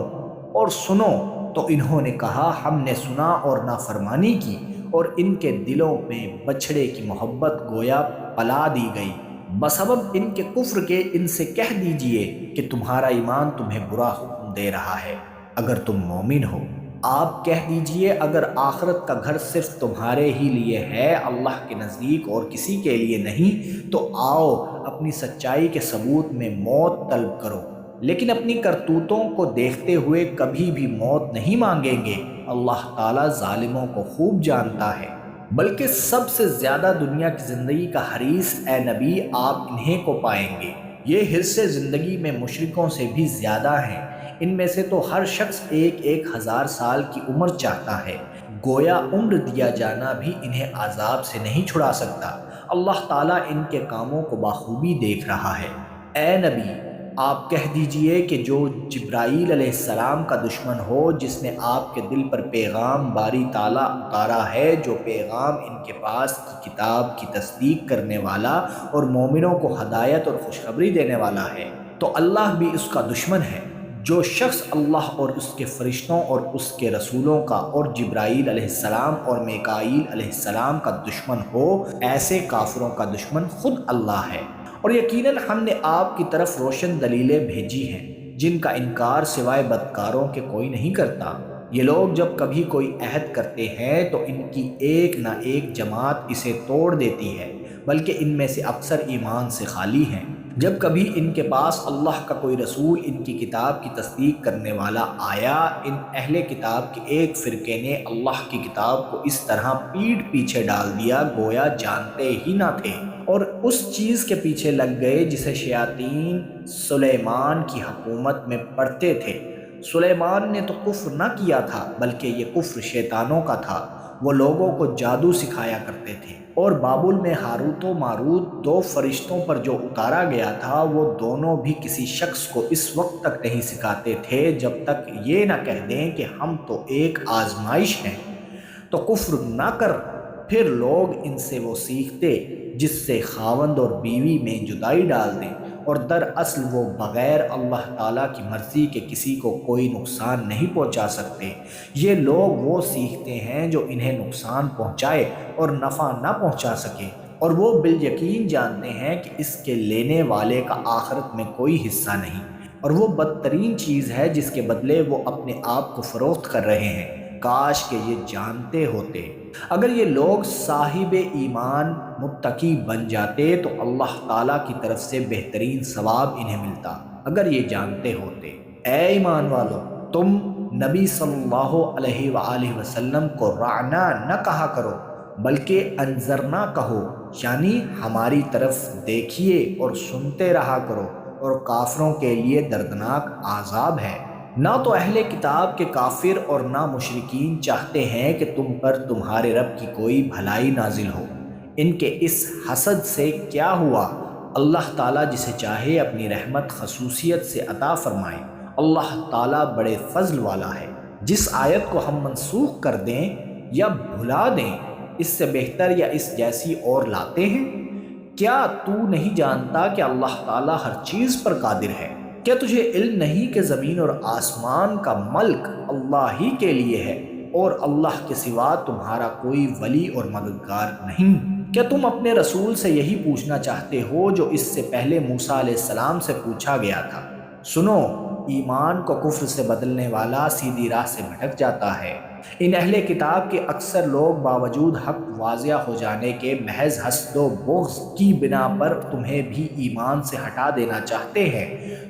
اور سنو، تو انہوں نے کہا ہم نے سنا اور نافرمانی کی، اور ان کے دلوں میں بچھڑے کی محبت گویا پلا دی گئی۔ بسبب ان کے کفر کے ان سے کہہ دیجئے کہ تمہارا ایمان تمہیں برا حکم دے رہا ہے اگر تم مومن ہو۔ آپ کہہ دیجئے اگر آخرت کا گھر صرف تمہارے ہی لیے ہے، اللہ کے نزدیک اور کسی کے لیے نہیں، تو آؤ اپنی سچائی کے ثبوت میں موت طلب کرو، لیکن اپنی کرتوتوں کو دیکھتے ہوئے کبھی بھی موت نہیں مانگیں گے۔ اللہ تعالیٰ ظالموں کو خوب جانتا ہے۔ بلکہ سب سے زیادہ دنیا کی زندگی کا حریص اے نبی آپ انہیں کو پائیں گے۔ یہ حرص زندگی میں مشرکوں سے بھی زیادہ ہیں۔ ان میں سے تو ہر شخص 1,000 سال کی عمر چاہتا ہے، گویا عمر دیا جانا بھی انہیں عذاب سے نہیں چھڑا سکتا۔ اللہ تعالیٰ ان کے کاموں کو بخوبی دیکھ رہا ہے۔ اے نبی آپ کہہ دیجئے کہ جو جبرائیل علیہ السلام کا دشمن ہو، جس نے آپ کے دل پر پیغام باری تعالیٰ اتارا ہے، جو پیغام ان کے پاس کی کتاب کی تصدیق کرنے والا اور مومنوں کو ہدایت اور خوشخبری دینے والا ہے، تو اللہ بھی اس کا دشمن ہے۔ جو شخص اللہ اور اس کے فرشتوں اور اس کے رسولوں کا اور جبرائیل علیہ السلام اور میکائیل علیہ السلام کا دشمن ہو، ایسے کافروں کا دشمن خود اللہ ہے۔ اور یقیناً ہم نے آپ کی طرف روشن دلیلیں بھیجی ہیں جن کا انکار سوائے بدکاروں کے کوئی نہیں کرتا۔ یہ لوگ جب کبھی کوئی عہد کرتے ہیں تو ان کی ایک نہ ایک جماعت اسے توڑ دیتی ہے، بلکہ ان میں سے اکثر ایمان سے خالی ہیں۔ جب کبھی ان کے پاس اللہ کا کوئی رسول ان کی کتاب کی تصدیق کرنے والا آیا، ان اہل کتاب کے ایک فرقے نے اللہ کی کتاب کو اس طرح پیٹھ پیچھے ڈال دیا گویا جانتے ہی نہ تھے، اور اس چیز کے پیچھے لگ گئے جسے شیاطین سلیمان کی حکومت میں پڑھتے تھے۔ سلیمان نے تو کفر نہ کیا تھا، بلکہ یہ کفر شیطانوں کا تھا۔ وہ لوگوں کو جادو سکھایا کرتے تھے، اور بابل میں ہاروت و ماروت 2 فرشتوں پر جو اتارا گیا تھا، وہ دونوں بھی کسی شخص کو اس وقت تک نہیں سکھاتے تھے جب تک یہ نہ کہہ دیں کہ ہم تو ایک آزمائش ہیں، تو کفر نہ کر۔ پھر لوگ ان سے وہ سیکھتے جس سے خاوند اور بیوی میں جدائی ڈال دیں، اور دراصل وہ بغیر اللہ تعالیٰ کی مرضی کے کسی کو کوئی نقصان نہیں پہنچا سکتے۔ یہ لوگ وہ سیکھتے ہیں جو انہیں نقصان پہنچائے اور نفع نہ پہنچا سکے، اور وہ بالیقین جانتے ہیں کہ اس کے لینے والے کا آخرت میں کوئی حصہ نہیں، اور وہ بدترین چیز ہے جس کے بدلے وہ اپنے آپ کو فروخت کر رہے ہیں۔ کاش کہ یہ جانتے ہوتے۔ اگر یہ لوگ صاحب ایمان متقی بن جاتے تو اللہ تعالیٰ کی طرف سے بہترین ثواب انہیں ملتا، اگر یہ جانتے ہوتے۔ اے ایمان والو، تم نبی صلی اللہ علیہ وآلہ وسلم کو رعنا نہ کہا کرو، بلکہ انذرنا کہو، یعنی ہماری طرف دیکھیے اور سنتے رہا کرو، اور کافروں کے لیے دردناک عذاب ہے۔ نہ تو اہل کتاب کے کافر اور نہ مشرکین چاہتے ہیں کہ تم پر تمہارے رب کی کوئی بھلائی نازل ہو۔ ان کے اس حسد سے کیا ہوا؟ اللہ تعالیٰ جسے چاہے اپنی رحمت خصوصیت سے عطا فرمائے۔ اللہ تعالیٰ بڑے فضل والا ہے۔ جس آیت کو ہم منسوخ کر دیں یا بھلا دیں، اس سے بہتر یا اس جیسی اور لاتے ہیں۔ کیا تو نہیں جانتا کہ اللہ تعالیٰ ہر چیز پر قادر ہے؟ کیا تجھے علم نہیں کہ زمین اور آسمان کا ملک اللہ ہی کے لیے ہے، اور اللہ کے سوا تمہارا کوئی ولی اور مددگار نہیں؟ کیا تم اپنے رسول سے یہی پوچھنا چاہتے ہو جو اس سے پہلے موسیٰ علیہ السلام سے پوچھا گیا تھا؟ سنو، ایمان کو کفر سے بدلنے والا سیدھی راہ سے بھٹک جاتا ہے۔ ان اہل کتاب کے اکثر لوگ باوجود حق واضح ہو جانے کے محض حسد و بغض کی بنا پر تمہیں بھی ایمان سے ہٹا دینا چاہتے ہیں۔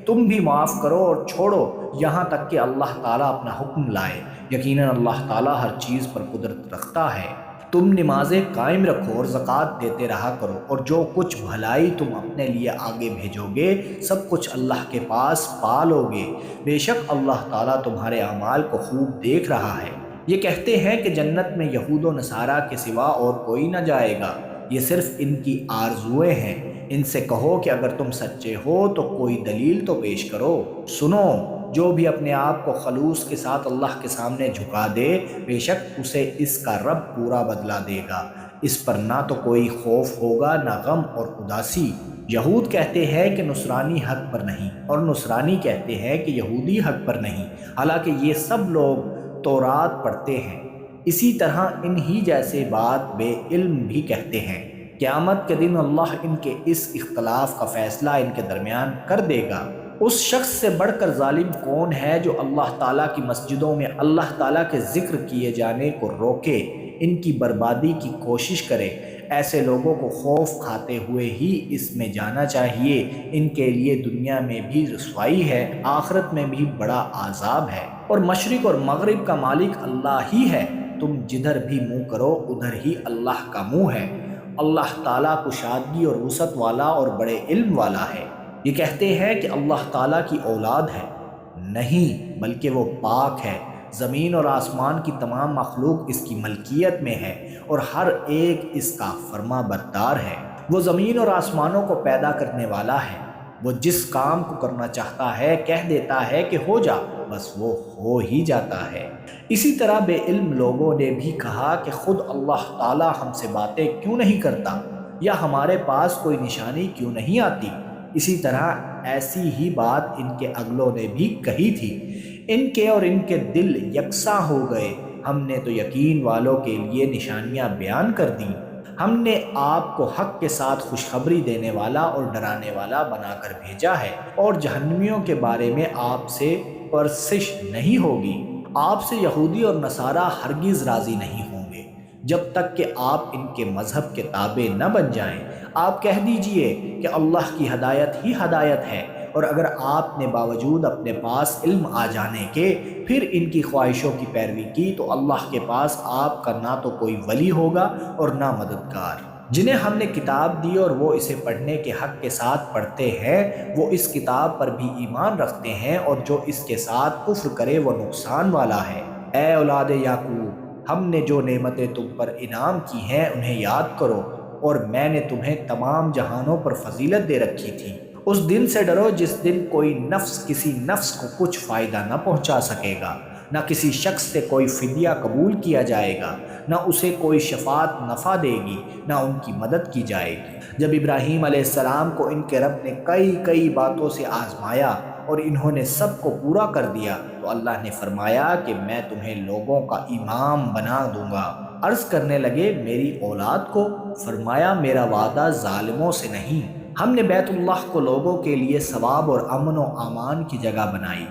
تم بھی معاف کرو اور چھوڑو یہاں تک کہ اللہ تعالیٰ اپنا حکم لائے۔ یقیناً اللہ تعالیٰ ہر چیز پر قدرت رکھتا ہے۔ تم نمازیں قائم رکھو اور زکوٰۃ دیتے رہا کرو، اور جو کچھ بھلائی تم اپنے لیے آگے بھیجو گے سب کچھ اللہ کے پاس پا لو گے۔ بے شک اللہ تعالیٰ تمہارے اعمال کو خوب دیکھ رہا ہے۔ یہ کہتے ہیں کہ جنت میں یہود و نصارہ کے سوا اور کوئی نہ جائے گا، یہ صرف ان کی آرزوئیں ہیں۔ ان سے کہو کہ اگر تم سچے ہو تو کوئی دلیل تو پیش کرو۔ سنو، جو بھی اپنے آپ کو خلوص کے ساتھ اللہ کے سامنے جھکا دے، بے شک اسے اس کا رب پورا بدلہ دے گا۔ اس پر نہ تو کوئی خوف ہوگا نہ غم اور اداسی۔ یہود کہتے ہیں کہ نصرانی حق پر نہیں، اور نصرانی کہتے ہیں کہ یہودی حق پر نہیں، حالانکہ یہ سب لوگ تورات پڑھتے ہیں۔ اسی طرح انہی جیسے بات بے علم بھی کہتے ہیں۔ قیامت کے دن اللہ ان کے اس اختلاف کا فیصلہ ان کے درمیان کر دے گا۔ اس شخص سے بڑھ کر ظالم کون ہے جو اللہ تعالیٰ کی مسجدوں میں اللہ تعالیٰ کے ذکر کیے جانے کو روکے، ان کی بربادی کی کوشش کرے؟ ایسے لوگوں کو خوف کھاتے ہوئے ہی اس میں جانا چاہیے۔ ان کے لیے دنیا میں بھی رسوائی ہے، آخرت میں بھی بڑا عذاب ہے۔ اور مشرق اور مغرب کا مالک اللہ ہی ہے، تم جدھر بھی منہ کرو ادھر ہی اللہ کا منہ ہے۔ اللہ تعالیٰ کشادگی اور وسعت والا اور بڑے علم والا ہے۔ یہ کہتے ہیں کہ اللہ تعالیٰ کی اولاد ہے، نہیں بلکہ وہ پاک ہے۔ زمین اور آسمان کی تمام مخلوق اس کی ملکیت میں ہے اور ہر ایک اس کا فرما بردار ہے۔ وہ زمین اور آسمانوں کو پیدا کرنے والا ہے۔ وہ جس کام کو کرنا چاہتا ہے کہہ دیتا ہے کہ ہو جا، بس وہ ہو ہی جاتا ہے۔ اسی طرح بے علم لوگوں نے بھی کہا کہ خود اللہ تعالیٰ ہم سے باتیں کیوں نہیں کرتا، یا ہمارے پاس کوئی نشانی کیوں نہیں آتی۔ اسی طرح ایسی ہی بات ان کے اگلوں نے بھی کہی تھی۔ ان کے اور ان کے دل یکساں ہو گئے۔ ہم نے تو یقین والوں کے لیے نشانیاں بیان کر دیں۔ ہم نے آپ کو حق کے ساتھ خوشخبری دینے والا اور ڈرانے والا بنا کر بھیجا ہے، اور جہنمیوں کے بارے میں آپ سے پرسش نہیں ہوگی۔ آپ سے یہودی اور نصارہ ہرگز راضی نہیں ہوں گے جب تک کہ آپ ان کے مذہب کے تابع نہ بن جائیں۔ آپ کہہ دیجئے کہ اللہ کی ہدایت ہی ہدایت ہے، اور اگر آپ نے باوجود اپنے پاس علم آ جانے کے پھر ان کی خواہشوں کی پیروی کی تو اللہ کے پاس آپ کا نہ تو کوئی ولی ہوگا اور نہ مددگار۔ جنہیں ہم نے کتاب دی اور وہ اسے پڑھنے کے حق کے ساتھ پڑھتے ہیں، وہ اس کتاب پر بھی ایمان رکھتے ہیں، اور جو اس کے ساتھ کفر کرے وہ نقصان والا ہے۔ اے اولاد یعقوب، ہم نے جو نعمتیں تم پر انعام کی ہیں انہیں یاد کرو، اور میں نے تمہیں تمام جہانوں پر فضیلت دے رکھی تھی۔ اس دن سے ڈرو جس دن کوئی نفس کسی نفس کو کچھ فائدہ نہ پہنچا سکے گا، نہ کسی شخص سے کوئی فدیہ قبول کیا جائے گا، نہ اسے کوئی شفاعت نفع دے گی، نہ ان کی مدد کی جائے گی۔ جب ابراہیم علیہ السلام کو ان کے رب نے کئی باتوں سے آزمایا اور انہوں نے سب کو پورا کر دیا تو اللہ نے فرمایا کہ میں تمہیں لوگوں کا امام بنا دوں گا۔ عرض کرنے لگے میری اولاد کو؟ فرمایا میرا وعدہ ظالموں سے نہیں۔ ہم نے بیت اللہ کو لوگوں کے لیے ثواب اور امن و امان کی جگہ بنائی۔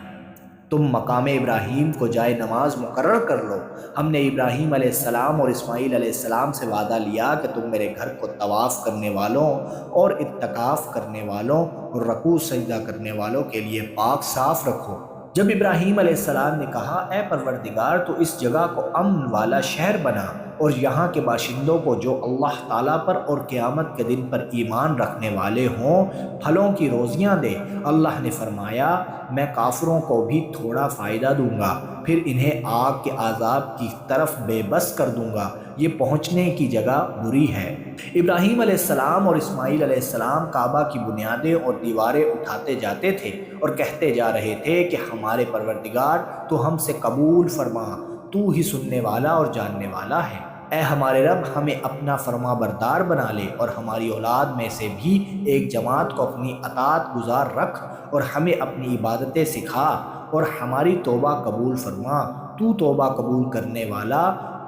تم مقام ابراہیم کو جائے نماز مقرر کر لو۔ ہم نے ابراہیم علیہ السلام اور اسماعیل علیہ السلام سے وعدہ لیا کہ تم میرے گھر کو طواف کرنے والوں اور اعتکاف کرنے والوں اور رکوع سجدہ کرنے والوں کے لیے پاک صاف رکھو۔ جب ابراہیم علیہ السلام نے کہا اے پروردگار تو اس جگہ کو امن والا شہر بنا، اور یہاں کے باشندوں کو جو اللہ تعالیٰ پر اور قیامت کے دن پر ایمان رکھنے والے ہوں پھلوں کی روزیاں دے۔ اللہ نے فرمایا میں کافروں کو بھی تھوڑا فائدہ دوں گا، پھر انہیں آگ کے عذاب کی طرف بے بس کر دوں گا، یہ پہنچنے کی جگہ بری ہے۔ ابراہیم علیہ السلام اور اسماعیل علیہ السلام کعبہ کی بنیادیں اور دیواریں اٹھاتے جاتے تھے اور کہتے جا رہے تھے کہ ہمارے پروردگار تو ہم سے قبول فرما، تو ہی سننے والا اور جاننے والا ہے۔ اے ہمارے رب ہمیں اپنا فرما بردار بنا لے، اور ہماری اولاد میں سے بھی ایک جماعت کو اپنی اطاعت گزار رکھ، اور ہمیں اپنی عبادتیں سکھا، اور ہماری توبہ قبول فرما، تو توبہ قبول کرنے والا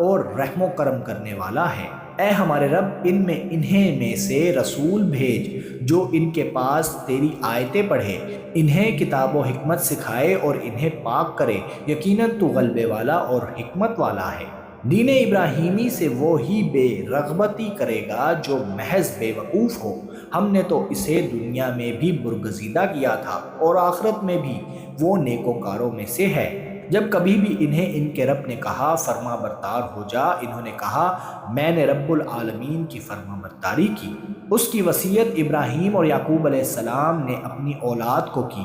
اور رحم و کرم کرنے والا ہے۔ اے ہمارے رب انہیں میں سے رسول بھیج جو ان کے پاس تیری آیتیں پڑھے، انہیں کتاب و حکمت سکھائے اور انہیں پاک کرے، یقیناً تو غلبے والا اور حکمت والا ہے۔ دین ابراہیمی سے وہی بے رغبتی کرے گا جو محض بے وقوف ہو۔ ہم نے تو اسے دنیا میں بھی برگزیدہ کیا تھا اور آخرت میں بھی وہ نیکوکاروں میں سے ہے۔ جب کبھی بھی انہیں ان کے رب نے کہا فرما بردار ہو جا، انہوں نے کہا میں نے رب العالمین کی فرما برداری کی۔ اس کی وصیت ابراہیم اور یعقوب علیہ السلام نے اپنی اولاد کو کی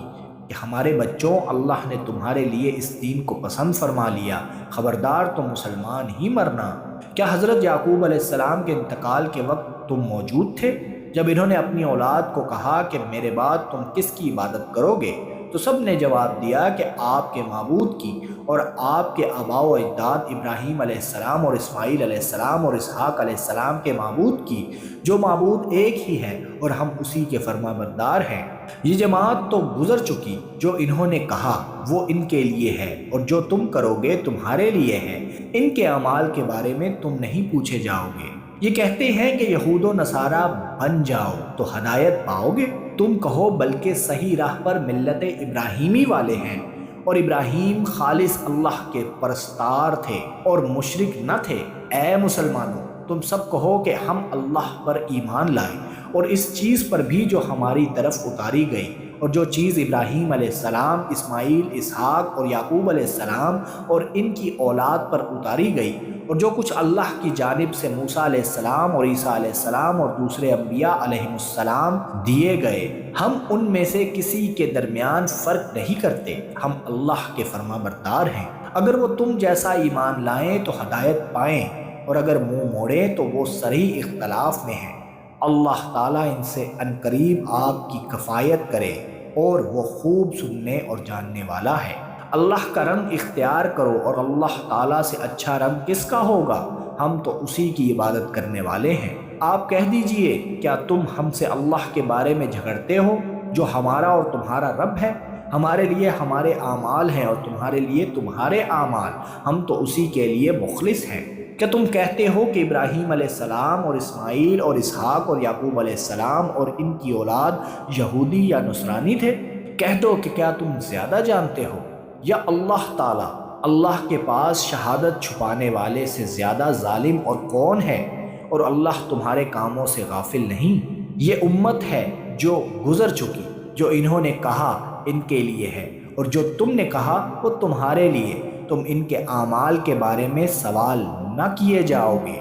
کہ ہمارے بچوں اللہ نے تمہارے لیے اس دین کو پسند فرما لیا، خبردار تم مسلمان ہی مرنا۔ کیا حضرت یعقوب علیہ السلام کے انتقال کے وقت تم موجود تھے جب انہوں نے اپنی اولاد کو کہا کہ میرے بعد تم کس کی عبادت کرو گے؟ تو سب نے جواب دیا کہ آپ کے معبود کی اور آپ کے آباء و اجداد ابراہیم علیہ السلام اور اسماعیل علیہ السلام اور اسحاق علیہ السلام کے معبود کی، جو معبود ایک ہی ہے اور ہم اسی کے فرما بردار ہیں۔ یہ جماعت تو گزر چکی، جو انہوں نے کہا وہ ان کے لیے ہے اور جو تم کرو گے تمہارے لیے ہے، ان کے اعمال کے بارے میں تم نہیں پوچھے جاؤ گے۔ یہ کہتے ہیں کہ یہود و نصارہ بن جاؤ تو ہدایت پاؤ گے، تم کہو بلکہ صحیح راہ پر ملت ابراہیمی والے ہیں، اور ابراہیم خالص اللہ کے پرستار تھے اور مشرک نہ تھے۔ اے مسلمانوں، تم سب کہو کہ ہم اللہ پر ایمان لائے اور اس چیز پر بھی جو ہماری طرف اتاری گئی، اور جو چیز ابراہیم علیہ السلام، اسماعیل، اسحاق اور یعقوب علیہ السلام اور ان کی اولاد پر اتاری گئی، اور جو کچھ اللہ کی جانب سے موسیٰ علیہ السلام اور عیسیٰ علیہ السلام اور دوسرے انبیاء علیہ السلام دیے گئے، ہم ان میں سے کسی کے درمیان فرق نہیں کرتے، ہم اللہ کے فرما بردار ہیں۔ اگر وہ تم جیسا ایمان لائیں تو ہدایت پائیں، اور اگر منہ موڑیں تو وہ صریح اختلاف میں ہیں۔ اللہ تعالیٰ ان سے عنقریب آپ کی کفایت کرے، اور وہ خوب سننے اور جاننے والا ہے۔ اللہ کا رنگ اختیار کرو، اور اللہ تعالیٰ سے اچھا رنگ کس کا ہوگا؟ ہم تو اسی کی عبادت کرنے والے ہیں۔ آپ کہہ دیجئے، کیا تم ہم سے اللہ کے بارے میں جھگڑتے ہو جو ہمارا اور تمہارا رب ہے؟ ہمارے لیے ہمارے اعمال ہیں اور تمہارے لیے تمہارے اعمال، ہم تو اسی کے لیے مخلص ہیں۔ کیا تم کہتے ہو کہ ابراہیم علیہ السلام اور اسماعیل اور اسحاق اور یعقوب علیہ السلام اور ان کی اولاد یہودی یا نصرانی تھے؟ کہہ دو کہ کیا تم زیادہ جانتے ہو، یا اللہ تعالیٰ؟ اللہ کے پاس شہادت چھپانے والے سے زیادہ ظالم اور کون ہے، اور اللہ تمہارے کاموں سے غافل نہیں۔ یہ امت ہے جو گزر چکی، جو انہوں نے کہا ان کے لیے ہے، اور جو تم نے کہا وہ تمہارے لیے، تم ان کے اعمال کے بارے میں سوال نہ کیے جاؤ گے۔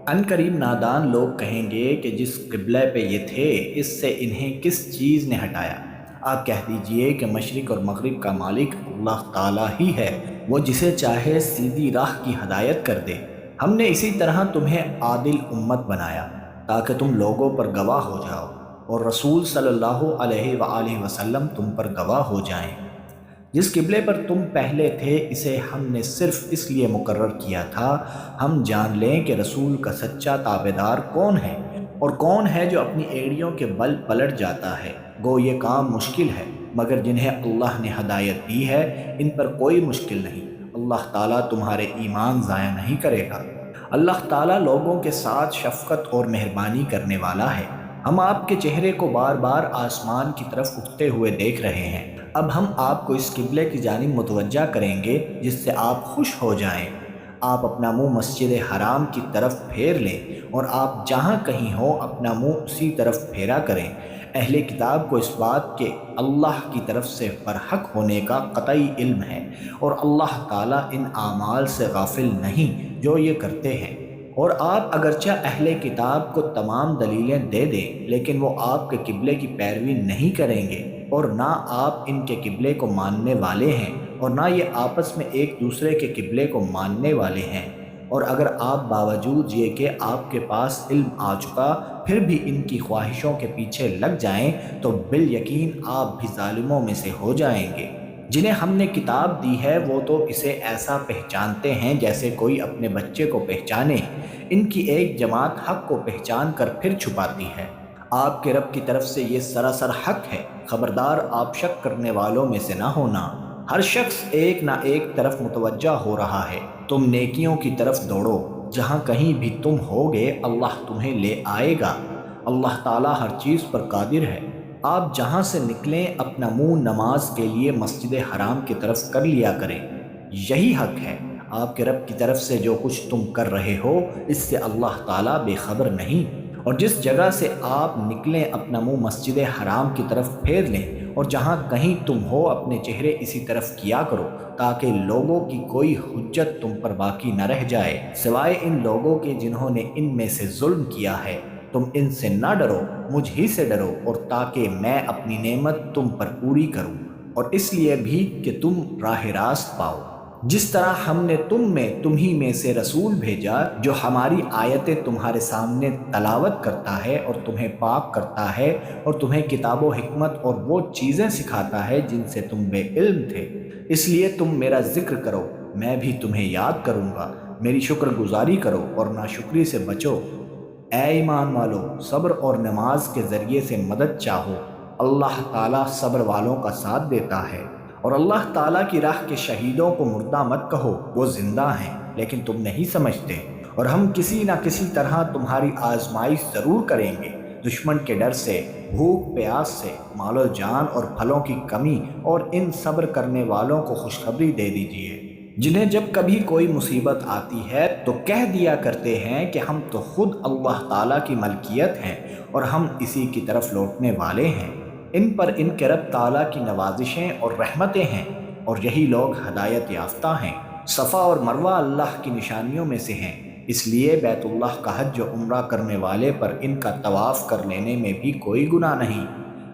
ان قریب نادان لوگ کہیں گے کہ جس قبلے پہ یہ تھے اس سے انہیں کس چیز نے ہٹایا؟ آپ کہہ دیجئے کہ مشرق اور مغرب کا مالک اللہ تعالیٰ ہی ہے، وہ جسے چاہے سیدھی راہ کی ہدایت کر دے۔ ہم نے اسی طرح تمہیں عادل امت بنایا تاکہ تم لوگوں پر گواہ ہو جاؤ، اور رسول صلی اللہ علیہ وآلہ وسلم تم پر گواہ ہو جائیں۔ جس قبلے پر تم پہلے تھے اسے ہم نے صرف اس لیے مقرر کیا تھا ہم جان لیں کہ رسول کا سچا تابعدار کون ہے، اور کون ہے جو اپنی ایڑیوں کے بل پلٹ جاتا ہے۔ گو یہ کام مشکل ہے، مگر جنہیں اللہ نے ہدایت دی ہے ان پر کوئی مشکل نہیں۔ اللہ تعالیٰ تمہارے ایمان ضائع نہیں کرے گا۔ اللہ تعالیٰ لوگوں کے ساتھ شفقت اور مہربانی کرنے والا ہے۔ ہم آپ کے چہرے کو بار بار آسمان کی طرف اٹھتے ہوئے دیکھ رہے ہیں۔ اب ہم آپ کو اس قبلے کی جانب متوجہ کریں گے جس سے آپ خوش ہو جائیں۔ آپ اپنا منہ مسجد حرام کی طرف پھیر لیں، اور آپ جہاں کہیں ہو اپنا منہ اسی طرف پھیرا کریں۔ اہل کتاب کو اس بات کے اللہ کی طرف سے برحق ہونے کا قطعی علم ہے، اور اللہ تعالیٰ ان اعمال سے غافل نہیں جو یہ کرتے ہیں۔ اور آپ اگرچہ اہل کتاب کو تمام دلیلیں دے دیں، لیکن وہ آپ کے قبلے کی پیروی نہیں کریں گے، اور نہ آپ ان کے قبلے کو ماننے والے ہیں، اور نہ یہ آپس میں ایک دوسرے کے قبلے کو ماننے والے ہیں۔ اور اگر آپ باوجود یہ کہ آپ کے پاس علم آ چکا پھر بھی ان کی خواہشوں کے پیچھے لگ جائیں تو بالیقین آپ بھی ظالموں میں سے ہو جائیں گے۔ جنہیں ہم نے کتاب دی ہے وہ تو اسے ایسا پہچانتے ہیں جیسے کوئی اپنے بچے کو پہچانے۔ ان کی ایک جماعت حق کو پہچان کر پھر چھپاتی ہے۔ آپ کے رب کی طرف سے یہ سراسر حق ہے، خبردار آپ شک کرنے والوں میں سے نہ ہونا۔ ہر شخص ایک نہ ایک طرف متوجہ ہو رہا ہے، تم نیکیوں کی طرف دوڑو، جہاں کہیں بھی تم ہوگے اللہ تمہیں لے آئے گا۔ اللہ تعالیٰ ہر چیز پر قادر ہے۔ آپ جہاں سے نکلیں اپنا منہ نماز کے لیے مسجد حرام کی طرف کر لیا کریں، یہی حق ہے۔ آپ کے رب کی طرف سے جو کچھ تم کر رہے ہو اس سے اللہ تعالیٰ بے خبر نہیں۔ اور جس جگہ سے آپ نکلیں اپنا منہ مسجد حرام کی طرف پھیر لیں، اور جہاں کہیں تم ہو اپنے چہرے اسی طرف کیا کرو، تاکہ لوگوں کی کوئی حجت تم پر باقی نہ رہ جائے سوائے ان لوگوں کے جنہوں نے ان میں سے ظلم کیا ہے۔ تم ان سے نہ ڈرو، مجھ ہی سے ڈرو، اور تاکہ میں اپنی نعمت تم پر پوری کروں، اور اس لیے بھی کہ تم راہ راست پاؤ۔ جس طرح ہم نے تمہی میں سے رسول بھیجا جو ہماری آیتیں تمہارے سامنے تلاوت کرتا ہے اور تمہیں پاک کرتا ہے اور تمہیں کتاب و حکمت اور وہ چیزیں سکھاتا ہے جن سے تم بے علم تھے، اس لیے تم میرا ذکر کرو، میں بھی تمہیں یاد کروں گا، میری شکر گزاری کرو اور ناشکری سے بچو۔ اے ایمان والو، صبر اور نماز کے ذریعے سے مدد چاہو، اللہ تعالیٰ صبر والوں کا ساتھ دیتا ہے۔ اور اللہ تعالیٰ کی راہ کے شہیدوں کو مردہ مت کہو، وہ زندہ ہیں لیکن تم نہیں سمجھتے۔ اور ہم کسی نہ کسی طرح تمہاری آزمائش ضرور کریں گے، دشمن کے ڈر سے، بھوک پیاس سے، مال و جان اور پھلوں کی کمی، اور ان صبر کرنے والوں کو خوشخبری دے دیجیے جنہیں جب کبھی کوئی مصیبت آتی ہے تو کہہ دیا کرتے ہیں کہ ہم تو خود اللہ تعالیٰ کی ملکیت ہیں اور ہم اسی کی طرف لوٹنے والے ہیں۔ ان پر ان کے رب تعالیٰ کی نوازشیں اور رحمتیں ہیں، اور یہی لوگ ہدایت یافتہ ہیں۔ صفا اور مروہ اللہ کی نشانیوں میں سے ہیں، اس لیے بیت اللہ کا حج و عمرہ کرنے والے پر ان کا طواف کر لینے میں بھی کوئی گناہ نہیں۔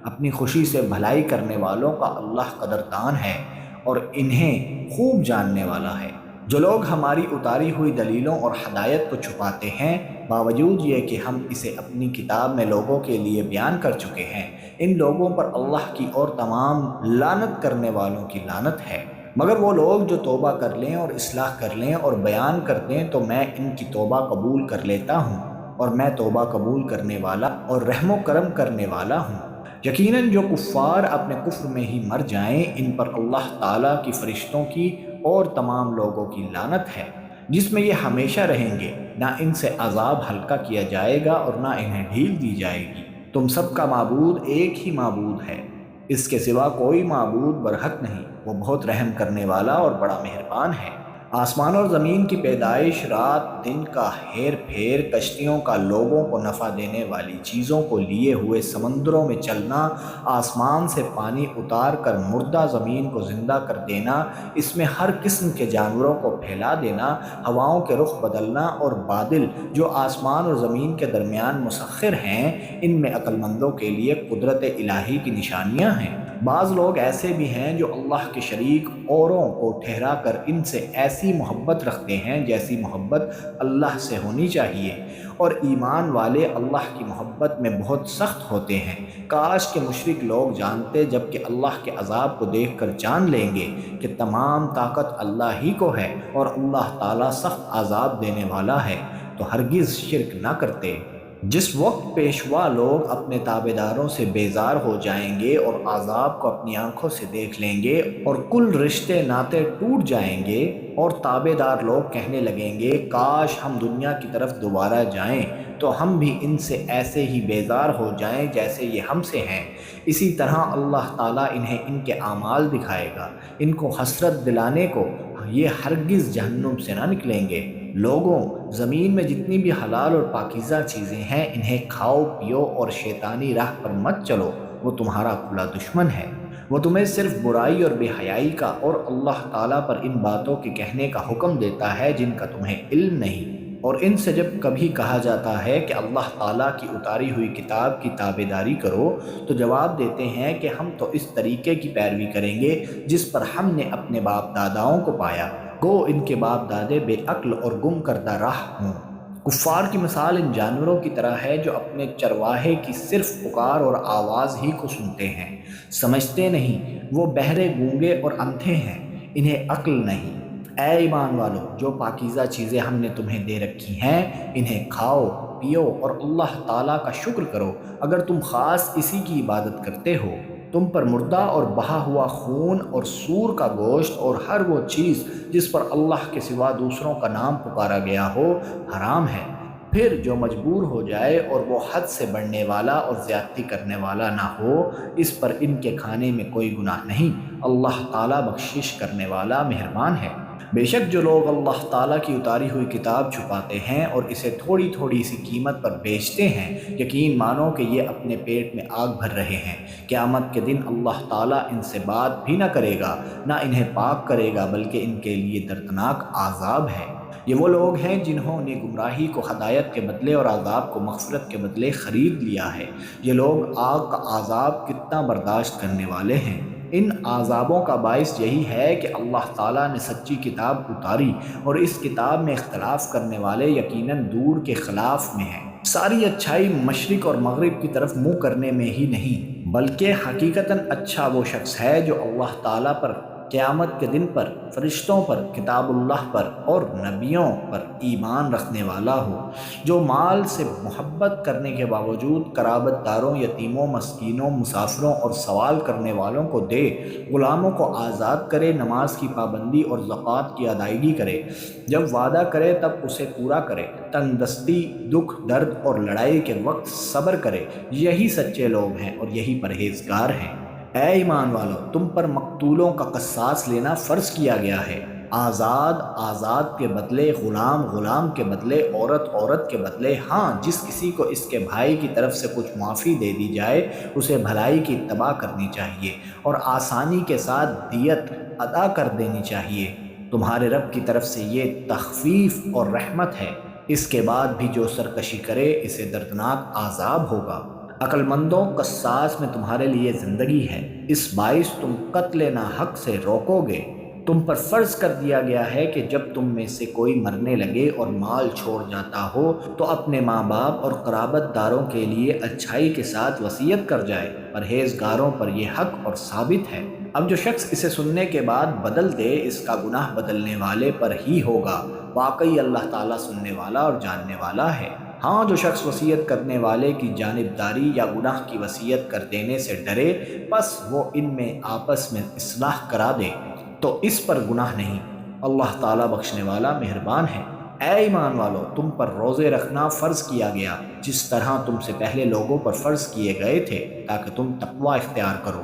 اپنی خوشی سے بھلائی کرنے والوں کا اللہ قدردان ہے اور انہیں خوب جاننے والا ہے۔ جو لوگ ہماری اتاری ہوئی دلیلوں اور ہدایت کو چھپاتے ہیں، باوجود یہ کہ ہم اسے اپنی کتاب میں لوگوں کے لیے بیان کر چکے ہیں، ان لوگوں پر اللہ کی اور تمام لعنت کرنے والوں کی لعنت ہے۔ مگر وہ لوگ جو توبہ کر لیں اور اصلاح کر لیں اور بیان کر دیں تو میں ان کی توبہ قبول کر لیتا ہوں، اور میں توبہ قبول کرنے والا اور رحم و کرم کرنے والا ہوں۔ یقیناً جو کفار اپنے کفر میں ہی مر جائیں، ان پر اللہ تعالیٰ کی فرشتوں کی اور تمام لوگوں کی لعنت ہے، جس میں یہ ہمیشہ رہیں گے، نہ ان سے عذاب ہلکا کیا جائے گا اور نہ انہیں ڈھیل دی جائے گی۔ تم سب کا معبود ایک ہی معبود ہے، اس کے سوا کوئی معبود برحق نہیں، وہ بہت رحم کرنے والا اور بڑا مہربان ہے۔ آسمان اور زمین کی پیدائش، رات دن کا ہیر پھیر، کشتیوں کا لوگوں کو نفع دینے والی چیزوں کو لیے ہوئے سمندروں میں چلنا، آسمان سے پانی اتار کر مردہ زمین کو زندہ کر دینا، اس میں ہر قسم کے جانوروں کو پھیلا دینا، ہواؤں کے رخ بدلنا اور بادل جو آسمان اور زمین کے درمیان مسخر ہیں، ان میں عقل مندوں کے لیے قدرت الہی کی نشانیاں ہیں۔ بعض لوگ ایسے بھی ہیں جو اللہ کے شریک اوروں کو ٹھہرا کر ان سے ایسی محبت رکھتے ہیں جیسی محبت اللہ سے ہونی چاہیے، اور ایمان والے اللہ کی محبت میں بہت سخت ہوتے ہیں۔ کاش کہ مشرک لوگ جانتے، جب کہ اللہ کے عذاب کو دیکھ کر جان لیں گے کہ تمام طاقت اللہ ہی کو ہے اور اللہ تعالیٰ سخت عذاب دینے والا ہے، تو ہرگز شرک نہ کرتے۔ جس وقت پیشوا لوگ اپنے تابعداروں سے بیزار ہو جائیں گے اور عذاب کو اپنی آنکھوں سے دیکھ لیں گے اور کل رشتے ناطے ٹوٹ جائیں گے، اور تابعدار لوگ کہنے لگیں گے کاش ہم دنیا کی طرف دوبارہ جائیں تو ہم بھی ان سے ایسے ہی بیزار ہو جائیں جیسے یہ ہم سے ہیں، اسی طرح اللہ تعالیٰ انہیں ان کے اعمال دکھائے گا، ان کو حسرت دلانے کو، یہ ہرگز جہنم سے نہ نکلیں گے۔ لوگوں، زمین میں جتنی بھی حلال اور پاکیزہ چیزیں ہیں انہیں کھاؤ پیو اور شیطانی راہ پر مت چلو، وہ تمہارا کھلا دشمن ہے۔ وہ تمہیں صرف برائی اور بے حیائی کا اور اللہ تعالیٰ پر ان باتوں کے کہنے کا حکم دیتا ہے جن کا تمہیں علم نہیں۔ اور ان سے جب کبھی کہا جاتا ہے کہ اللہ تعالیٰ کی اتاری ہوئی کتاب کی تابعداری کرو تو جواب دیتے ہیں کہ ہم تو اس طریقے کی پیروی کریں گے جس پر ہم نے اپنے باپ داداؤں کو پایا، گو ان کے باپ دادے بے عقل اور گم کردہ راہ ہوں۔ کفار کی مثال ان جانوروں کی طرح ہے جو اپنے چرواہے کی صرف پکار اور آواز ہی کو سنتے ہیں، سمجھتے نہیں، وہ بہرے گونگے اور اندھے ہیں، انہیں عقل نہیں۔ اے ایمان والو، جو پاکیزہ چیزیں ہم نے تمہیں دے رکھی ہیں انہیں کھاؤ پیو اور اللہ تعالیٰ کا شکر کرو اگر تم خاص اسی کی عبادت کرتے ہو۔ تم پر مردہ اور بہا ہوا خون اور سور کا گوشت اور ہر وہ چیز جس پر اللہ کے سوا دوسروں کا نام پکارا گیا ہو حرام ہے۔ پھر جو مجبور ہو جائے اور وہ حد سے بڑھنے والا اور زیادتی کرنے والا نہ ہو، اس پر ان کے کھانے میں کوئی گناہ نہیں، اللہ تعالیٰ بخشش کرنے والا مہربان ہے۔ بے شک جو لوگ اللہ تعالیٰ کی اتاری ہوئی کتاب چھپاتے ہیں اور اسے تھوڑی تھوڑی سی قیمت پر بیچتے ہیں، یقین مانو کہ یہ اپنے پیٹ میں آگ بھر رہے ہیں۔ قیامت کے دن اللہ تعالیٰ ان سے بات بھی نہ کرے گا، نہ انہیں پاک کرے گا، بلکہ ان کے لیے دردناک عذاب ہے۔ یہ وہ لوگ ہیں جنہوں نے گمراہی کو ہدایت کے بدلے اور عذاب کو مغفرت کے بدلے خرید لیا ہے۔ یہ لوگ آگ کا عذاب کتنا برداشت کرنے والے ہیں۔ ان عذابوں کا باعث یہی ہے کہ اللہ تعالیٰ نے سچی کتاب اتاری اور اس کتاب میں اختلاف کرنے والے یقیناً دور کے خلاف میں ہیں۔ ساری اچھائی مشرق اور مغرب کی طرف منہ کرنے میں ہی نہیں، بلکہ حقیقتاً اچھا وہ شخص ہے جو اللہ تعالیٰ پر، قیامت کے دن پر، فرشتوں پر، کتاب اللہ پر اور نبیوں پر ایمان رکھنے والا ہو، جو مال سے محبت کرنے کے باوجود قرابت داروں، یتیموں، مسکینوں، مسافروں اور سوال کرنے والوں کو دے، غلاموں کو آزاد کرے، نماز کی پابندی اور زکوٰۃ کی ادائیگی کرے، جب وعدہ کرے تب اسے پورا کرے، تنگ دستی، دکھ، درد اور لڑائی کے وقت صبر کرے، یہی سچے لوگ ہیں اور یہی پرہیزگار ہیں۔ اے ایمان والو، تم پر مقتولوں کا قصاص لینا فرض کیا گیا ہے۔ آزاد آزاد کے بدلے، غلام غلام کے بدلے، عورت عورت کے بدلے، ہاں جس کسی کو اس کے بھائی کی طرف سے کچھ معافی دے دی جائے اسے بھلائی کی اتباع کرنی چاہیے اور آسانی کے ساتھ دیت ادا کر دینی چاہیے۔ تمہارے رب کی طرف سے یہ تخفیف اور رحمت ہے۔ اس کے بعد بھی جو سرکشی کرے اسے دردناک عذاب ہوگا۔ عقل مندوں، قصاص میں تمہارے لیے زندگی ہے، اس باعث تم قتل ناحق سے روکو گے۔ تم پر فرض کر دیا گیا ہے کہ جب تم میں سے کوئی مرنے لگے اور مال چھوڑ جاتا ہو تو اپنے ماں باپ اور قرابت داروں کے لیے اچھائی کے ساتھ وصیت کر جائے، پرہیزگاروں پر یہ حق اور ثابت ہے۔ اب جو شخص اسے سننے کے بعد بدل دے اس کا گناہ بدلنے والے پر ہی ہوگا، واقعی اللہ تعالیٰ سننے والا اور جاننے والا ہے۔ ہاں جو شخص وصیت کرنے والے کی جانبداری یا گناہ کی وصیت کر دینے سے ڈرے بس وہ ان میں آپس میں اصلاح کرا دے تو اس پر گناہ نہیں، اللہ تعالیٰ بخشنے والا مہربان ہے۔ اے ایمان والو، تم پر روزے رکھنا فرض کیا گیا جس طرح تم سے پہلے لوگوں پر فرض کیے گئے تھے تاکہ تم تقوی اختیار کرو۔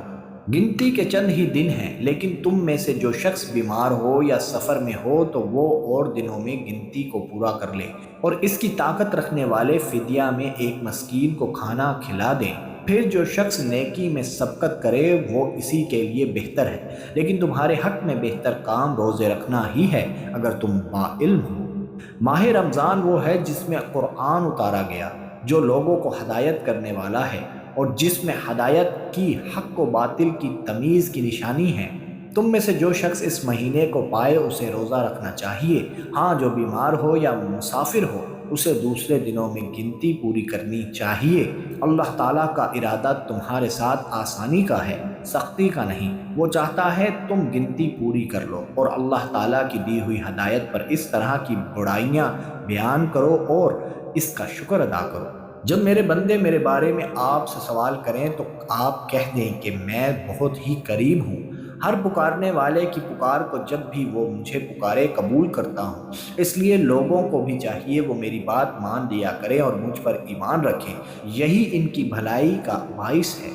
گنتی کے چند ہی دن ہیں، لیکن تم میں سے جو شخص بیمار ہو یا سفر میں ہو تو وہ اور دنوں میں گنتی کو پورا کر لے، اور اس کی طاقت رکھنے والے فدیہ میں ایک مسکین کو کھانا کھلا دیں۔ پھر جو شخص نیکی میں سبقت کرے وہ اسی کے لیے بہتر ہے، لیکن تمہارے حق میں بہتر کام روزے رکھنا ہی ہے اگر تم باعلم ہو۔ ماہ رمضان وہ ہے جس میں قرآن اتارا گیا، جو لوگوں کو ہدایت کرنے والا ہے اور جس میں ہدایت کی حق و باطل کی تمیز کی نشانی ہے۔ تم میں سے جو شخص اس مہینے کو پائے اسے روزہ رکھنا چاہیے، ہاں جو بیمار ہو یا مسافر ہو اسے دوسرے دنوں میں گنتی پوری کرنی چاہیے۔ اللہ تعالیٰ کا ارادہ تمہارے ساتھ آسانی کا ہے، سختی کا نہیں۔ وہ چاہتا ہے تم گنتی پوری کر لو اور اللہ تعالیٰ کی دی ہوئی ہدایت پر اس طرح کی برائیاں بیان کرو اور اس کا شکر ادا کرو۔ جب میرے بندے میرے بارے میں آپ سے سوال کریں تو آپ کہہ دیں کہ میں بہت ہی قریب ہوں، ہر پکارنے والے کی پکار کو جب بھی وہ مجھے پکارے قبول کرتا ہوں۔ اس لیے لوگوں کو بھی چاہیے وہ میری بات مان لیا کریں اور مجھ پر ایمان رکھیں، یہی ان کی بھلائی کا باعث ہے۔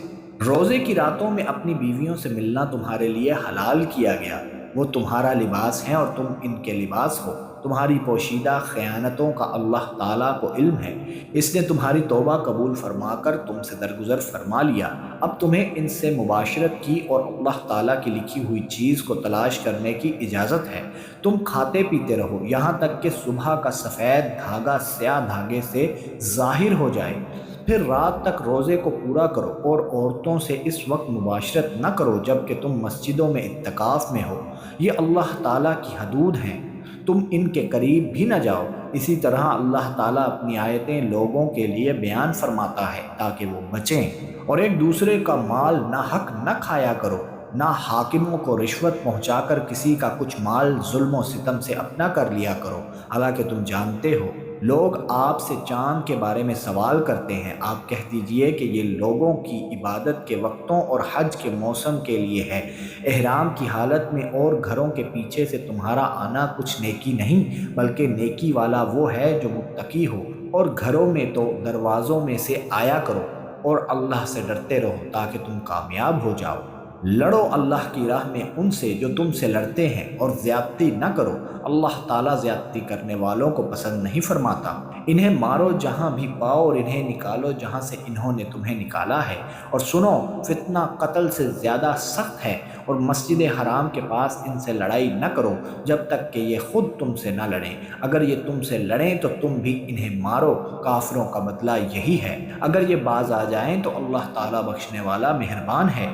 روزے کی راتوں میں اپنی بیویوں سے ملنا تمہارے لیے حلال کیا گیا، وہ تمہارا لباس ہیں اور تم ان کے لباس ہو۔ تمہاری پوشیدہ خیانتوں کا اللہ تعالیٰ کو علم ہے، اس نے تمہاری توبہ قبول فرما کر تم سے درگزر فرما لیا۔ اب تمہیں ان سے مباشرت کی اور اللہ تعالیٰ کی لکھی ہوئی چیز کو تلاش کرنے کی اجازت ہے۔ تم کھاتے پیتے رہو یہاں تک کہ صبح کا سفید دھاگا سیاہ دھاگے سے ظاہر ہو جائے، پھر رات تک روزے کو پورا کرو اور عورتوں سے اس وقت مباشرت نہ کرو جب کہ تم مسجدوں میں اعتکاف میں ہو، یہ اللہ تعالیٰ کی حدود ہیں، تم ان کے قریب بھی نہ جاؤ۔ اسی طرح اللہ تعالیٰ اپنی آیتیں لوگوں کے لیے بیان فرماتا ہے تاکہ وہ بچیں، اور ایک دوسرے کا مال ناحق نہ کھایا کرو، نہ حاکموں کو رشوت پہنچا کر کسی کا کچھ مال ظلم و ستم سے اپنا کر لیا کرو، حالانکہ تم جانتے ہو لوگ آپ سے چاند کے بارے میں سوال کرتے ہیں، آپ کہہ دیجئے کہ یہ لوگوں کی عبادت کے وقتوں اور حج کے موسم کے لیے ہے، احرام کی حالت میں اور گھروں کے پیچھے سے تمہارا آنا کچھ نیکی نہیں، بلکہ نیکی والا وہ ہے جو متقی ہو، اور گھروں میں تو دروازوں میں سے آیا کرو اور اللہ سے ڈرتے رہو تاکہ تم کامیاب ہو جاؤ۔ لڑو اللہ کی راہ میں ان سے جو تم سے لڑتے ہیں اور زیادتی نہ کرو، اللہ تعالیٰ زیادتی کرنے والوں کو پسند نہیں فرماتا۔ انہیں مارو جہاں بھی پاؤ اور انہیں نکالو جہاں سے انہوں نے تمہیں نکالا ہے، اور سنو فتنہ قتل سے زیادہ سخت ہے، اور مسجد حرام کے پاس ان سے لڑائی نہ کرو جب تک کہ یہ خود تم سے نہ لڑیں، اگر یہ تم سے لڑیں تو تم بھی انہیں مارو، کافروں کا بدلہ یہی ہے۔ اگر یہ باز آ جائیں تو اللہ تعالیٰ بخشنے والا مہربان ہے۔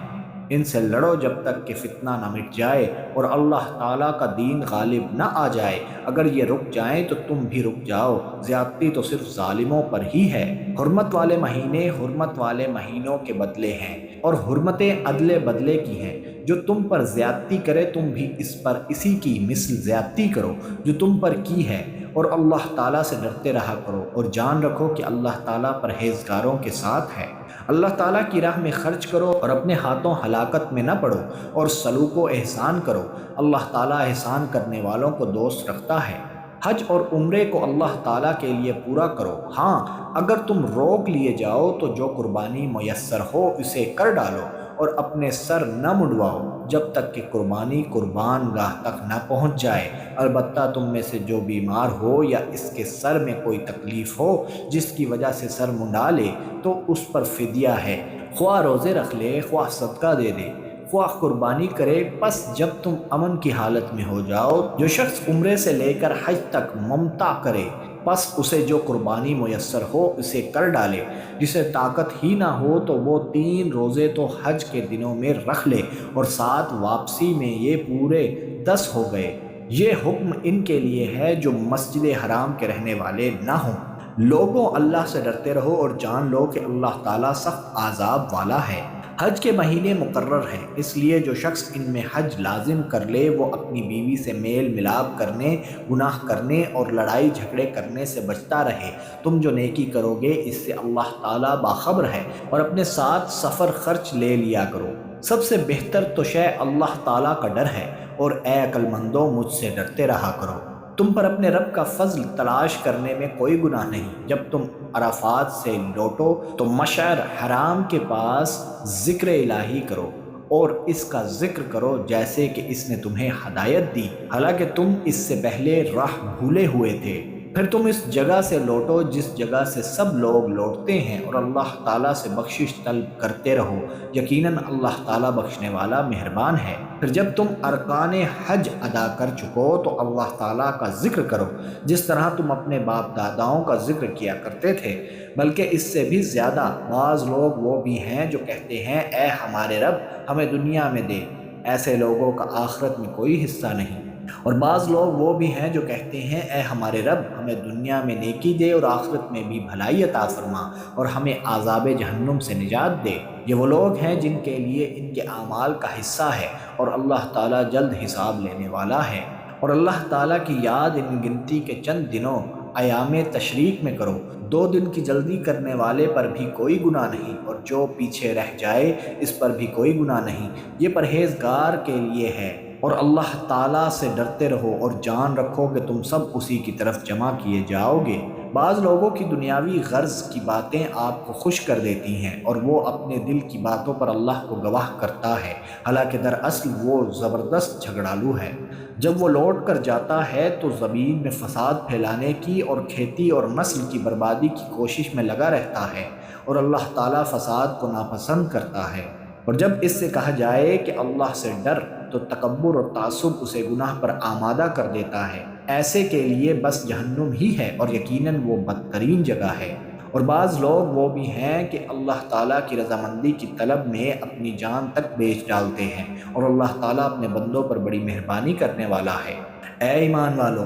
ان سے لڑو جب تک کہ فتنہ نہ مٹ جائے اور اللہ تعالیٰ کا دین غالب نہ آ جائے۔ اگر یہ رک جائیں تو تم بھی رک جاؤ، زیادتی تو صرف ظالموں پر ہی ہے۔ حرمت والے مہینے حرمت والے مہینوں کے بدلے ہیں، اور حرمتیں عدلے بدلے کی ہیں۔ جو تم پر زیادتی کرے تم بھی اس پر اسی کی مثل زیادتی کرو جو تم پر کی ہے، اور اللہ تعالیٰ سے ڈرتے رہا کرو، اور جان رکھو کہ اللہ تعالیٰ پرہیزگاروں کے ساتھ ہے۔ اللہ تعالیٰ کی راہ میں خرچ کرو اور اپنے ہاتھوں ہلاکت میں نہ پڑو، اور سلوک و احسان کرو۔ اللہ تعالیٰ احسان کرنے والوں کو دوست رکھتا ہے۔ حج اور عمرے کو اللہ تعالیٰ کے لیے پورا کرو۔ ہاں، اگر تم روک لیے جاؤ تو جو قربانی میسر ہو اسے کر ڈالو، اور اپنے سر نہ منڈواؤ جب تک کہ قربانی قربان گاہ تک نہ پہنچ جائے۔ البتہ تم میں سے جو بیمار ہو یا اس کے سر میں کوئی تکلیف ہو جس کی وجہ سے سر منڈا لے تو اس پر فدیہ ہے، خواہ روزے رکھ لے، خواہ صدقہ دے دے، خواہ قربانی کرے۔ پس جب تم امن کی حالت میں ہو جاؤ، جو شخص عمرے سے لے کر حج تک ممتع کرے پس اسے جو قربانی میسر ہو اسے کر ڈالے۔ جسے طاقت ہی نہ ہو تو وہ 3 روزے تو حج کے دنوں میں رکھ لے، اور 7 واپسی میں، یہ پورے 10 ہو گئے۔ یہ حکم ان کے لیے ہے جو مسجد حرام کے رہنے والے نہ ہوں۔ لوگوں، اللہ سے ڈرتے رہو اور جان لو کہ اللہ تعالیٰ سخت عذاب والا ہے۔ حج کے مہینے مقرر ہیں، اس لیے جو شخص ان میں حج لازم کر لے وہ اپنی بیوی سے میل ملاپ کرنے، گناہ کرنے اور لڑائی جھگڑے کرنے سے بچتا رہے۔ تم جو نیکی کرو گے اس سے اللہ تعالیٰ باخبر ہے، اور اپنے ساتھ سفر خرچ لے لیا کرو۔ سب سے بہتر تو شے اللہ تعالیٰ کا ڈر ہے، اور اے عقل مندو مجھ سے ڈرتے رہا کرو۔ تم پر اپنے رب کا فضل تلاش کرنے میں کوئی گناہ نہیں۔ جب تم عرفات سے لوٹو تو مشعر حرام کے پاس ذکر الہی کرو، اور اس کا ذکر کرو جیسے کہ اس نے تمہیں ہدایت دی، حالانکہ تم اس سے پہلے راہ بھولے ہوئے تھے۔ پھر تم اس جگہ سے لوٹو جس جگہ سے سب لوگ لوٹتے ہیں، اور اللہ تعالیٰ سے بخشش طلب کرتے رہو، یقیناً اللہ تعالیٰ بخشنے والا مہربان ہے۔ پھر جب تم ارکان حج ادا کر چکو تو اللہ تعالیٰ کا ذکر کرو جس طرح تم اپنے باپ داداؤں کا ذکر کیا کرتے تھے، بلکہ اس سے بھی زیادہ۔ بعض لوگ وہ بھی ہیں جو کہتے ہیں اے ہمارے رب ہمیں دنیا میں دے، ایسے لوگوں کا آخرت میں کوئی حصہ نہیں۔ اور بعض لوگ وہ بھی ہیں جو کہتے ہیں اے ہمارے رب ہمیں دنیا میں نیکی دے اور آخرت میں بھی بھلائی عطا فرما، اور ہمیں عذاب جہنم سے نجات دے۔ یہ وہ لوگ ہیں جن کے لیے ان کے اعمال کا حصہ ہے، اور اللہ تعالیٰ جلد حساب لینے والا ہے۔ اور اللہ تعالیٰ کی یاد ان گنتی کے چند دنوں ایام تشریق میں کرو۔ 2 دن کی جلدی کرنے والے پر بھی کوئی گناہ نہیں، اور جو پیچھے رہ جائے اس پر بھی کوئی گناہ نہیں۔ یہ پرہیزگار کے لیے ہے۔ اور اللہ تعالیٰ سے ڈرتے رہو اور جان رکھو کہ تم سب اسی کی طرف جمع کیے جاؤ گے۔ بعض لوگوں کی دنیاوی غرض کی باتیں آپ کو خوش کر دیتی ہیں، اور وہ اپنے دل کی باتوں پر اللہ کو گواہ کرتا ہے، حالانکہ دراصل وہ زبردست جھگڑالو ہے۔ جب وہ لوٹ کر جاتا ہے تو زمین میں فساد پھیلانے کی اور کھیتی اور نسل کی بربادی کی کوشش میں لگا رہتا ہے، اور اللہ تعالیٰ فساد کو ناپسند کرتا ہے۔ اور جب اس سے کہا جائے کہ اللہ سے ڈر تو تکبر اور تعصب اسے گناہ پر آمادہ کر دیتا ہے۔ ایسے کے لیے بس جہنم ہی ہے، اور یقیناً وہ بدترین جگہ ہے۔ اور بعض لوگ وہ بھی ہیں کہ اللہ تعالیٰ کی رضامندی کی طلب میں اپنی جان تک بیچ ڈالتے ہیں، اور اللہ تعالیٰ اپنے بندوں پر بڑی مہربانی کرنے والا ہے۔ اے ایمان والو،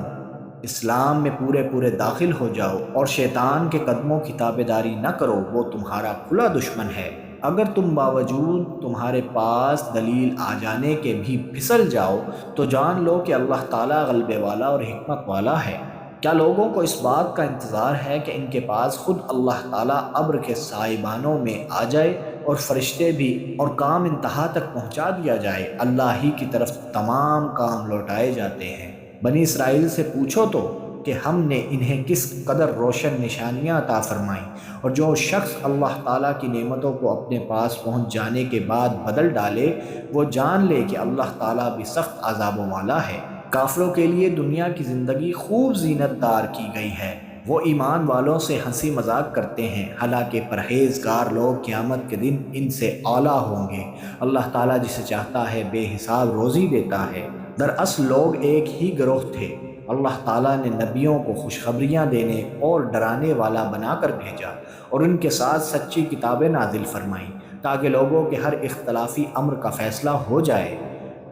اسلام میں پورے داخل ہو جاؤ، اور شیطان کے قدموں کی تابعداری نہ کرو، وہ تمہارا کھلا دشمن ہے۔ اگر تم باوجود تمہارے پاس دلیل آ جانے کے بھی پھسل جاؤ تو جان لو کہ اللہ تعالیٰ غلبے والا اور حکمت والا ہے۔ کیا لوگوں کو اس بات کا انتظار ہے کہ ان کے پاس خود اللہ تعالیٰ ابر کے سائبانوں میں آ جائے اور فرشتے بھی، اور کام انتہا تک پہنچا دیا جائے؟ اللہ ہی کی طرف تمام کام لوٹائے جاتے ہیں۔ بنی اسرائیل سے پوچھو تو کہ ہم نے انہیں کس قدر روشن نشانیاں عطا فرمائیں، اور جو شخص اللہ تعالیٰ کی نعمتوں کو اپنے پاس پہنچ جانے کے بعد بدل ڈالے وہ جان لے کہ اللہ تعالیٰ بھی سخت عذابوں والا ہے۔ کافروں کے لیے دنیا کی زندگی خوب زینت دار کی گئی ہے، وہ ایمان والوں سے ہنسی مذاق کرتے ہیں، حالانکہ پرہیزگار لوگ قیامت کے دن ان سے اعلیٰ ہوں گے۔ اللہ تعالیٰ جسے چاہتا ہے بے حساب روزی دیتا ہے۔ دراصل لوگ ایک ہی گروہ تھے۔ اللہ تعالیٰ نے نبیوں کو خوشخبریاں دینے اور ڈرانے والا بنا کر بھیجا، اور ان کے ساتھ سچی کتابیں نازل فرمائیں۔ تاکہ لوگوں کے ہر اختلافی امر کا فیصلہ ہو جائے۔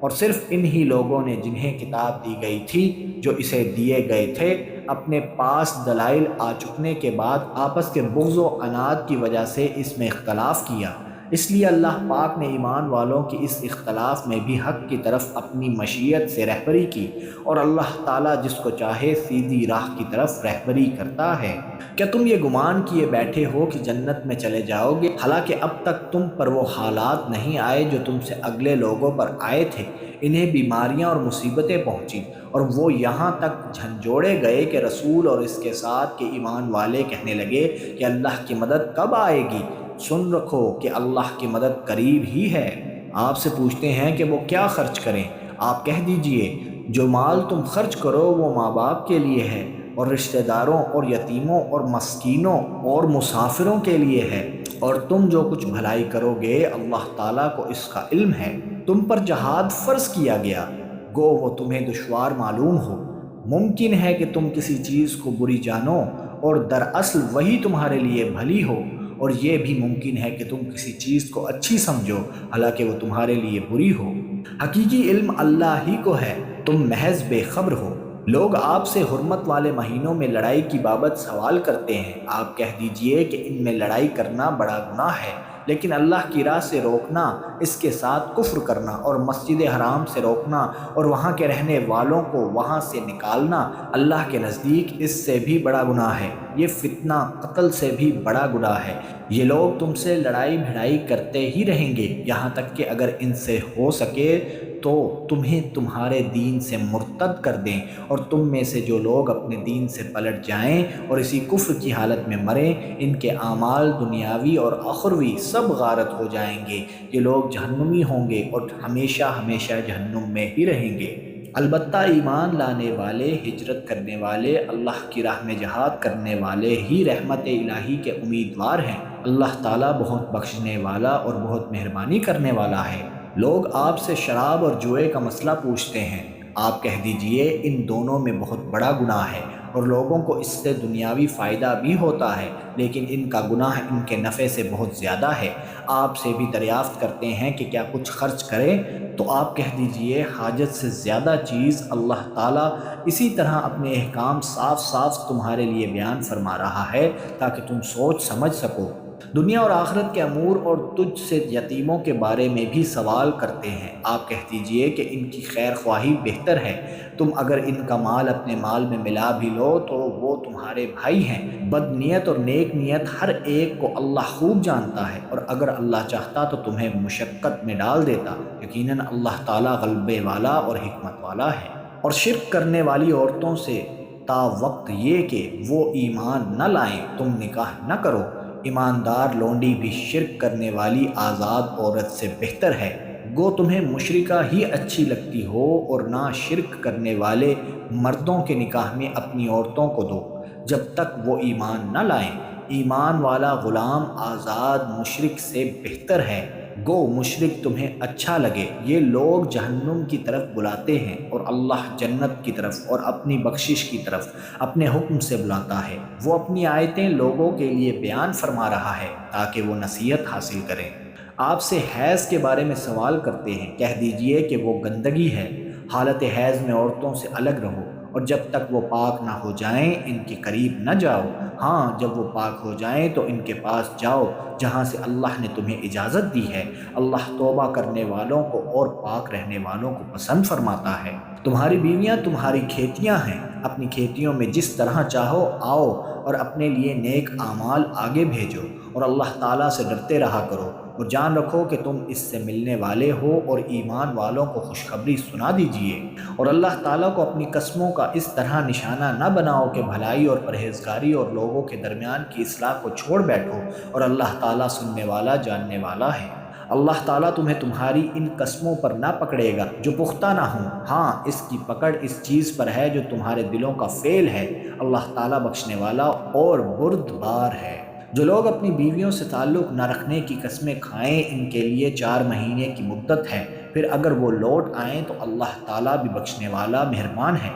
اور صرف انہی لوگوں نے جنہیں کتاب دی گئی تھی، جو اسے دیے گئے تھے، اپنے پاس دلائل آ چکنے کے بعد آپس کے بغض و عناد کی وجہ سے اس میں اختلاف کیا۔ اس لیے اللہ پاک نے ایمان والوں کی اس اختلاف میں بھی حق کی طرف اپنی مشیت سے رہبری کی، اور اللہ تعالیٰ جس کو چاہے سیدھی راہ کی طرف رہبری کرتا ہے۔ کیا تم یہ گمان کیے بیٹھے ہو کہ جنت میں چلے جاؤ گے، حالانکہ اب تک تم پر وہ حالات نہیں آئے جو تم سے اگلے لوگوں پر آئے تھے؟ انہیں بیماریاں اور مصیبتیں پہنچیں، اور وہ یہاں تک جھنجھوڑے گئے کہ رسول اور اس کے ساتھ کے ایمان والے کہنے لگے کہ اللہ کی مدد کب آئے گی؟ سن رکھو کہ اللہ کی مدد قریب ہی ہے۔ آپ سے پوچھتے ہیں کہ وہ کیا خرچ کریں؟ آپ کہہ دیجئے، جو مال تم خرچ کرو وہ ماں باپ کے لیے ہے، اور رشتہ داروں اور یتیموں اور مسکینوں اور مسافروں کے لیے ہے، اور تم جو کچھ بھلائی کرو گے اللہ تعالیٰ کو اس کا علم ہے۔ تم پر جہاد فرض کیا گیا، گو وہ تمہیں دشوار معلوم ہو۔ ممکن ہے کہ تم کسی چیز کو بری جانو اور دراصل وہی تمہارے لیے بھلی ہو، اور یہ بھی ممکن ہے کہ تم کسی چیز کو اچھی سمجھو حالانکہ وہ تمہارے لیے بری ہو۔ حقیقی علم اللہ ہی کو ہے، تم محض بے خبر ہو۔ لوگ آپ سے حرمت والے مہینوں میں لڑائی کی بابت سوال کرتے ہیں، آپ کہہ دیجئے کہ ان میں لڑائی کرنا بڑا گناہ ہے، لیکن اللہ کی راہ سے روکنا، اس کے ساتھ کفر کرنا اور مسجد حرام سے روکنا اور وہاں کے رہنے والوں کو وہاں سے نکالنا اللہ کے نزدیک اس سے بھی بڑا گناہ ہے۔ یہ فتنہ قتل سے بھی بڑا گناہ ہے۔ یہ لوگ تم سے لڑائی بھڑائی کرتے ہی رہیں گے، یہاں تک کہ اگر ان سے ہو سکے تو تمہیں تمہارے دین سے مرتد کر دیں، اور تم میں سے جو لوگ اپنے دین سے پلٹ جائیں اور اسی کفر کی حالت میں مریں، ان کے اعمال دنیاوی اور اخروی سب غارت ہو جائیں گے۔ یہ لوگ جہنمی ہوں گے اور ہمیشہ ہمیشہ جہنم میں ہی رہیں گے۔ البتہ ایمان لانے والے، ہجرت کرنے والے، اللہ کی راہ میں جہاد کرنے والے ہی رحمت الہی کے امیدوار ہیں۔ اللہ تعالیٰ بہت بخشنے والا اور بہت مہربانی کرنے والا ہے۔ لوگ آپ سے شراب اور جوئے کا مسئلہ پوچھتے ہیں، آپ کہہ دیجئے ان دونوں میں بہت بڑا گناہ ہے، اور لوگوں کو اس سے دنیاوی فائدہ بھی ہوتا ہے، لیکن ان کا گناہ ان کے نفع سے بہت زیادہ ہے۔ آپ سے بھی دریافت کرتے ہیں کہ کیا کچھ خرچ کریں، تو آپ کہہ دیجئے حاجت سے زیادہ چیز اللہ تعالیٰ اسی طرح اپنے احکام صاف صاف تمہارے لیے بیان فرما رہا ہے تاکہ تم سوچ سمجھ سکو۔ دنیا اور آخرت کے امور اور تجھ سے یتیموں کے بارے میں بھی سوال کرتے ہیں، آپ کہہ دیجئے کہ ان کی خیر خواہی بہتر ہے۔ تم اگر ان کا مال اپنے مال میں ملا بھی لو تو وہ تمہارے بھائی ہیں۔ بد نیت اور نیک نیت ہر ایک کو اللہ خوب جانتا ہے، اور اگر اللہ چاہتا تو تمہیں مشقت میں ڈال دیتا، یقیناً اللہ تعالیٰ غلبے والا اور حکمت والا ہے۔ اور شرک کرنے والی عورتوں سے تا وقت یہ کہ وہ ایمان نہ لائیں تم نکاح نہ کرو۔ ایماندار لونڈی بھی شرک کرنے والی آزاد عورت سے بہتر ہے، گو تمہیں مشرکہ ہی اچھی لگتی ہو، اور نہ شرک کرنے والے مردوں کے نکاح میں اپنی عورتوں کو دو جب تک وہ ایمان نہ لائیں۔ ایمان والا غلام آزاد مشرک سے بہتر ہے، گو مشرک تمہیں اچھا لگے۔ یہ لوگ جہنم کی طرف بلاتے ہیں، اور اللہ جنت کی طرف اور اپنی بخشش کی طرف اپنے حکم سے بلاتا ہے۔ وہ اپنی آیتیں لوگوں کے لیے بیان فرما رہا ہے تاکہ وہ نصیحت حاصل کریں۔ آپ سے حیض کے بارے میں سوال کرتے ہیں، کہہ دیجئے کہ وہ گندگی ہے۔ حالت حیض میں عورتوں سے الگ رہو، اور جب تک وہ پاک نہ ہو جائیں ان کے قریب نہ جاؤ۔ ہاں، جب وہ پاک ہو جائیں تو ان کے پاس جاؤ جہاں سے اللہ نے تمہیں اجازت دی ہے۔ اللہ توبہ کرنے والوں کو اور پاک رہنے والوں کو پسند فرماتا ہے۔ تمہاری بیویاں تمہاری کھیتیاں ہیں، اپنی کھیتیوں میں جس طرح چاہو آؤ، اور اپنے لیے نیک اعمال آگے بھیجو، اور اللہ تعالیٰ سے ڈرتے رہا کرو، اور جان رکھو کہ تم اس سے ملنے والے ہو، اور ایمان والوں کو خوشخبری سنا دیجیے۔ اور اللہ تعالیٰ کو اپنی قسموں کا اس طرح نشانہ نہ بناؤ کہ بھلائی اور پرہیزگاری اور لوگوں کے درمیان کی اصلاح کو چھوڑ بیٹھو، اور اللہ تعالیٰ سننے والا جاننے والا ہے۔ اللہ تعالیٰ تمہیں تمہاری ان قسموں پر نہ پکڑے گا جو پختہ نہ ہوں، ہاں اس کی پکڑ اس چیز پر ہے جو تمہارے دلوں کا فعل ہے۔ اللہ تعالیٰ بخشنے والا اور بردبار ہے۔ جو لوگ اپنی بیویوں سے تعلق نہ رکھنے کی قسمیں کھائیں ان کے لیے 4 مہینے کی مدت ہے، پھر اگر وہ لوٹ آئیں تو اللہ تعالیٰ بھی بخشنے والا مہربان ہے۔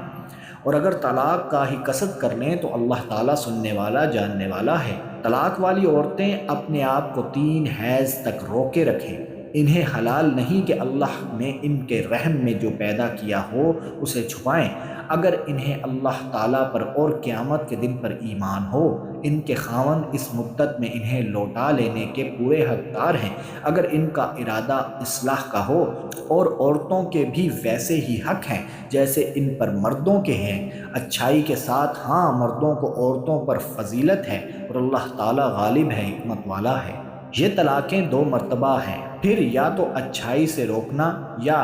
اور اگر طلاق کا ہی قصد کر لیں تو اللہ تعالیٰ سننے والا جاننے والا ہے۔ طلاق والی عورتیں اپنے آپ کو 3 حیض تک روکے رکھیں۔ انہیں حلال نہیں کہ اللہ نے ان کے رحم میں جو پیدا کیا ہو اسے چھپائیں۔ اگر انہیں اللہ تعالیٰ پر اور قیامت کے دن پر ایمان ہو، ان کے خاوند اس مدت میں انہیں لوٹا لینے کے پورے حقدار ہیں۔ اگر ان کا ارادہ اصلاح کا ہو، اور عورتوں کے بھی ویسے ہی حق ہیں جیسے ان پر مردوں کے ہیں، اچھائی کے ساتھ۔ ہاں، مردوں کو عورتوں پر فضیلت ہے اور اللہ تعالیٰ غالب ہے، حکمت والا ہے۔ یہ طلاقیں 2 مرتبہ ہیں، پھر یا تو اچھائی سے روکنا یا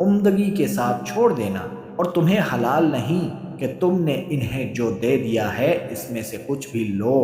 عمدگی کے ساتھ چھوڑ دینا، اور تمہیں حلال نہیں کہ تم نے انہیں جو دے دیا ہے اس میں سے کچھ بھی لو۔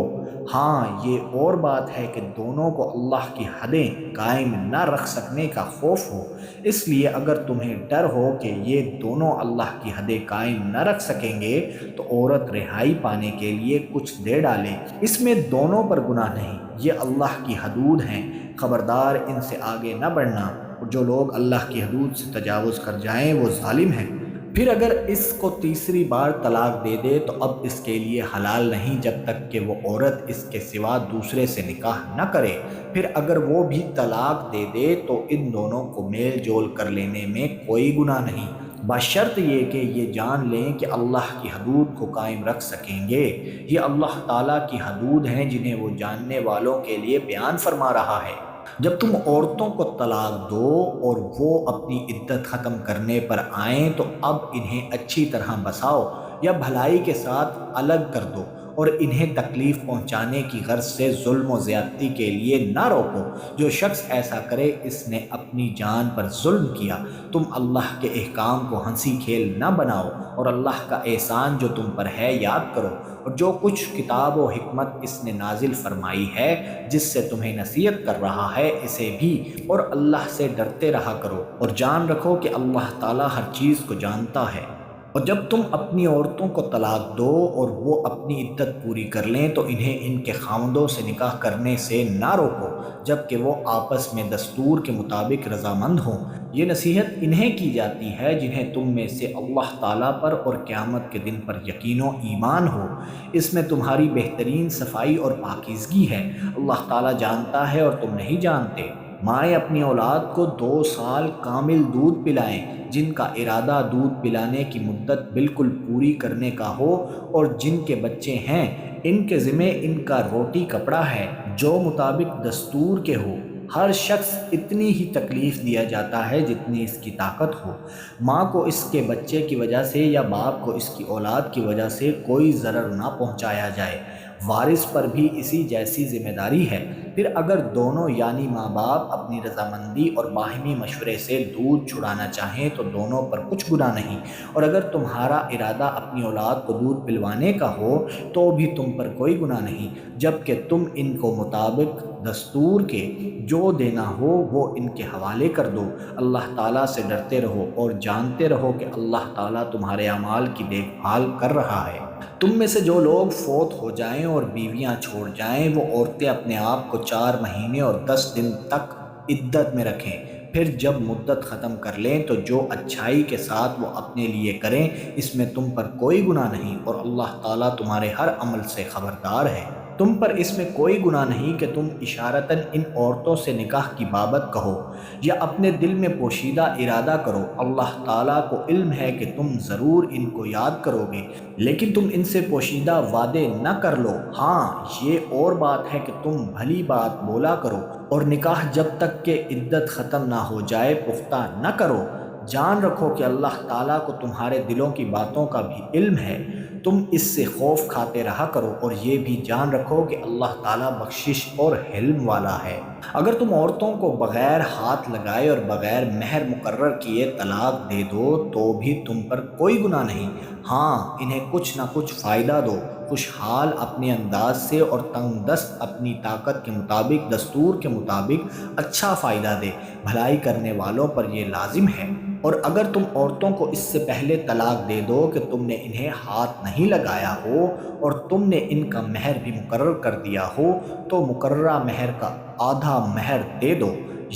ہاں، یہ اور بات ہے کہ دونوں کو اللہ کی حدیں قائم نہ رکھ سکنے کا خوف ہو۔ اس لیے اگر تمہیں ڈر ہو کہ یہ دونوں اللہ کی حدیں قائم نہ رکھ سکیں گے تو عورت رہائی پانے کے لیے کچھ دے ڈالے، اس میں دونوں پر گناہ نہیں۔ یہ اللہ کی حدود ہیں، خبردار ان سے آگے نہ بڑھنا، اور جو لوگ اللہ کی حدود سے تجاوز کر جائیں وہ ظالم ہیں۔ پھر اگر اس کو تیسری بار طلاق دے دے تو اب اس کے لیے حلال نہیں جب تک کہ وہ عورت اس کے سوا دوسرے سے نکاح نہ کرے۔ پھر اگر وہ بھی طلاق دے دے تو ان دونوں کو میل جول کر لینے میں کوئی گناہ نہیں، بشرط یہ کہ یہ جان لیں کہ اللہ کی حدود کو قائم رکھ سکیں گے۔ یہ اللہ تعالیٰ کی حدود ہیں جنہیں وہ جاننے والوں کے لیے بیان فرما رہا ہے۔ جب تم عورتوں کو طلاق دو اور وہ اپنی عدت ختم کرنے پر آئیں تو اب انہیں اچھی طرح بساؤ یا بھلائی کے ساتھ الگ کر دو، اور انہیں تکلیف پہنچانے کی غرض سے ظلم و زیادتی کے لیے نہ روکو۔ جو شخص ایسا کرے اس نے اپنی جان پر ظلم کیا۔ تم اللہ کے احکام کو ہنسی کھیل نہ بناؤ، اور اللہ کا احسان جو تم پر ہے یاد کرو، اور جو کچھ کتاب و حکمت اس نے نازل فرمائی ہے جس سے تمہیں نصیحت کر رہا ہے اسے بھی، اور اللہ سے ڈرتے رہا کرو، اور جان رکھو کہ اللہ تعالیٰ ہر چیز کو جانتا ہے۔ اور جب تم اپنی عورتوں کو طلاق دو اور وہ اپنی عدت پوری کر لیں تو انہیں ان کے خاوندوں سے نکاح کرنے سے نہ روکو جب کہ وہ آپس میں دستور کے مطابق رضامند ہوں۔ یہ نصیحت انہیں کی جاتی ہے جنہیں تم میں سے اللہ تعالیٰ پر اور قیامت کے دن پر یقین و ایمان ہو۔ اس میں تمہاری بہترین صفائی اور پاکیزگی ہے۔ اللہ تعالیٰ جانتا ہے اور تم نہیں جانتے۔ مائیں اپنی اولاد کو 2 سال کامل دودھ پلائیں، جن کا ارادہ دودھ پلانے کی مدت بالکل پوری کرنے کا ہو، اور جن کے بچے ہیں ان کے ذمہ ان کا روٹی کپڑا ہے جو مطابق دستور کے ہو۔ ہر شخص اتنی ہی تکلیف دیا جاتا ہے جتنی اس کی طاقت ہو۔ ماں کو اس کے بچے کی وجہ سے یا باپ کو اس کی اولاد کی وجہ سے کوئی ضرر نہ پہنچایا جائے۔ وارث پر بھی اسی جیسی ذمہ داری ہے۔ پھر اگر دونوں یعنی ماں باپ اپنی رضامندی اور باہمی مشورے سے دودھ چھڑانا چاہیں تو دونوں پر کچھ گناہ نہیں، اور اگر تمہارا ارادہ اپنی اولاد کو دودھ پلوانے کا ہو تو بھی تم پر کوئی گناہ نہیں، جب کہ تم ان کو مطابق دستور کے جو دینا ہو وہ ان کے حوالے کر دو۔ اللہ تعالیٰ سے ڈرتے رہو اور جانتے رہو کہ اللہ تعالیٰ تمہارے اعمال کی دیکھ بھال کر رہا ہے۔ تم میں سے جو لوگ فوت ہو جائیں اور بیویاں چھوڑ جائیں وہ عورتیں اپنے آپ کو 4 مہینے اور 10 دن تک عدت میں رکھیں، پھر جب مدت ختم کر لیں تو جو اچھائی کے ساتھ وہ اپنے لیے کریں، اس میں تم پر کوئی گناہ نہیں، اور اللہ تعالیٰ تمہارے ہر عمل سے خبردار ہے۔ تم پر اس میں کوئی گناہ نہیں کہ تم اشارتاً ان عورتوں سے نکاح کی بابت کہو یا اپنے دل میں پوشیدہ ارادہ کرو۔ اللہ تعالیٰ کو علم ہے کہ تم ضرور ان کو یاد کرو گے، لیکن تم ان سے پوشیدہ وعدے نہ کر لو۔ ہاں، یہ اور بات ہے کہ تم بھلی بات بولا کرو، اور نکاح جب تک کہ عدت ختم نہ ہو جائے پختہ نہ کرو۔ جان رکھو کہ اللہ تعالیٰ کو تمہارے دلوں کی باتوں کا بھی علم ہے۔ تم اس سے خوف کھاتے رہا کرو، اور یہ بھی جان رکھو کہ اللہ تعالیٰ بخشش اور حلم والا ہے۔ اگر تم عورتوں کو بغیر ہاتھ لگائے اور بغیر مہر مقرر کیے طلاق دے دو تو بھی تم پر کوئی گناہ نہیں۔ ہاں، انہیں کچھ نہ کچھ فائدہ دو، خوشحال اپنے انداز سے اور تنگ دست اپنی طاقت کے مطابق دستور کے مطابق اچھا فائدہ دے۔ بھلائی کرنے والوں پر یہ لازم ہے۔ اور اگر تم عورتوں کو اس سے پہلے طلاق دے دو کہ تم نے انہیں ہاتھ نہیں لگایا ہو اور تم نے ان کا مہر بھی مقرر کر دیا ہو تو مقررہ مہر کا آدھا مہر دے دو۔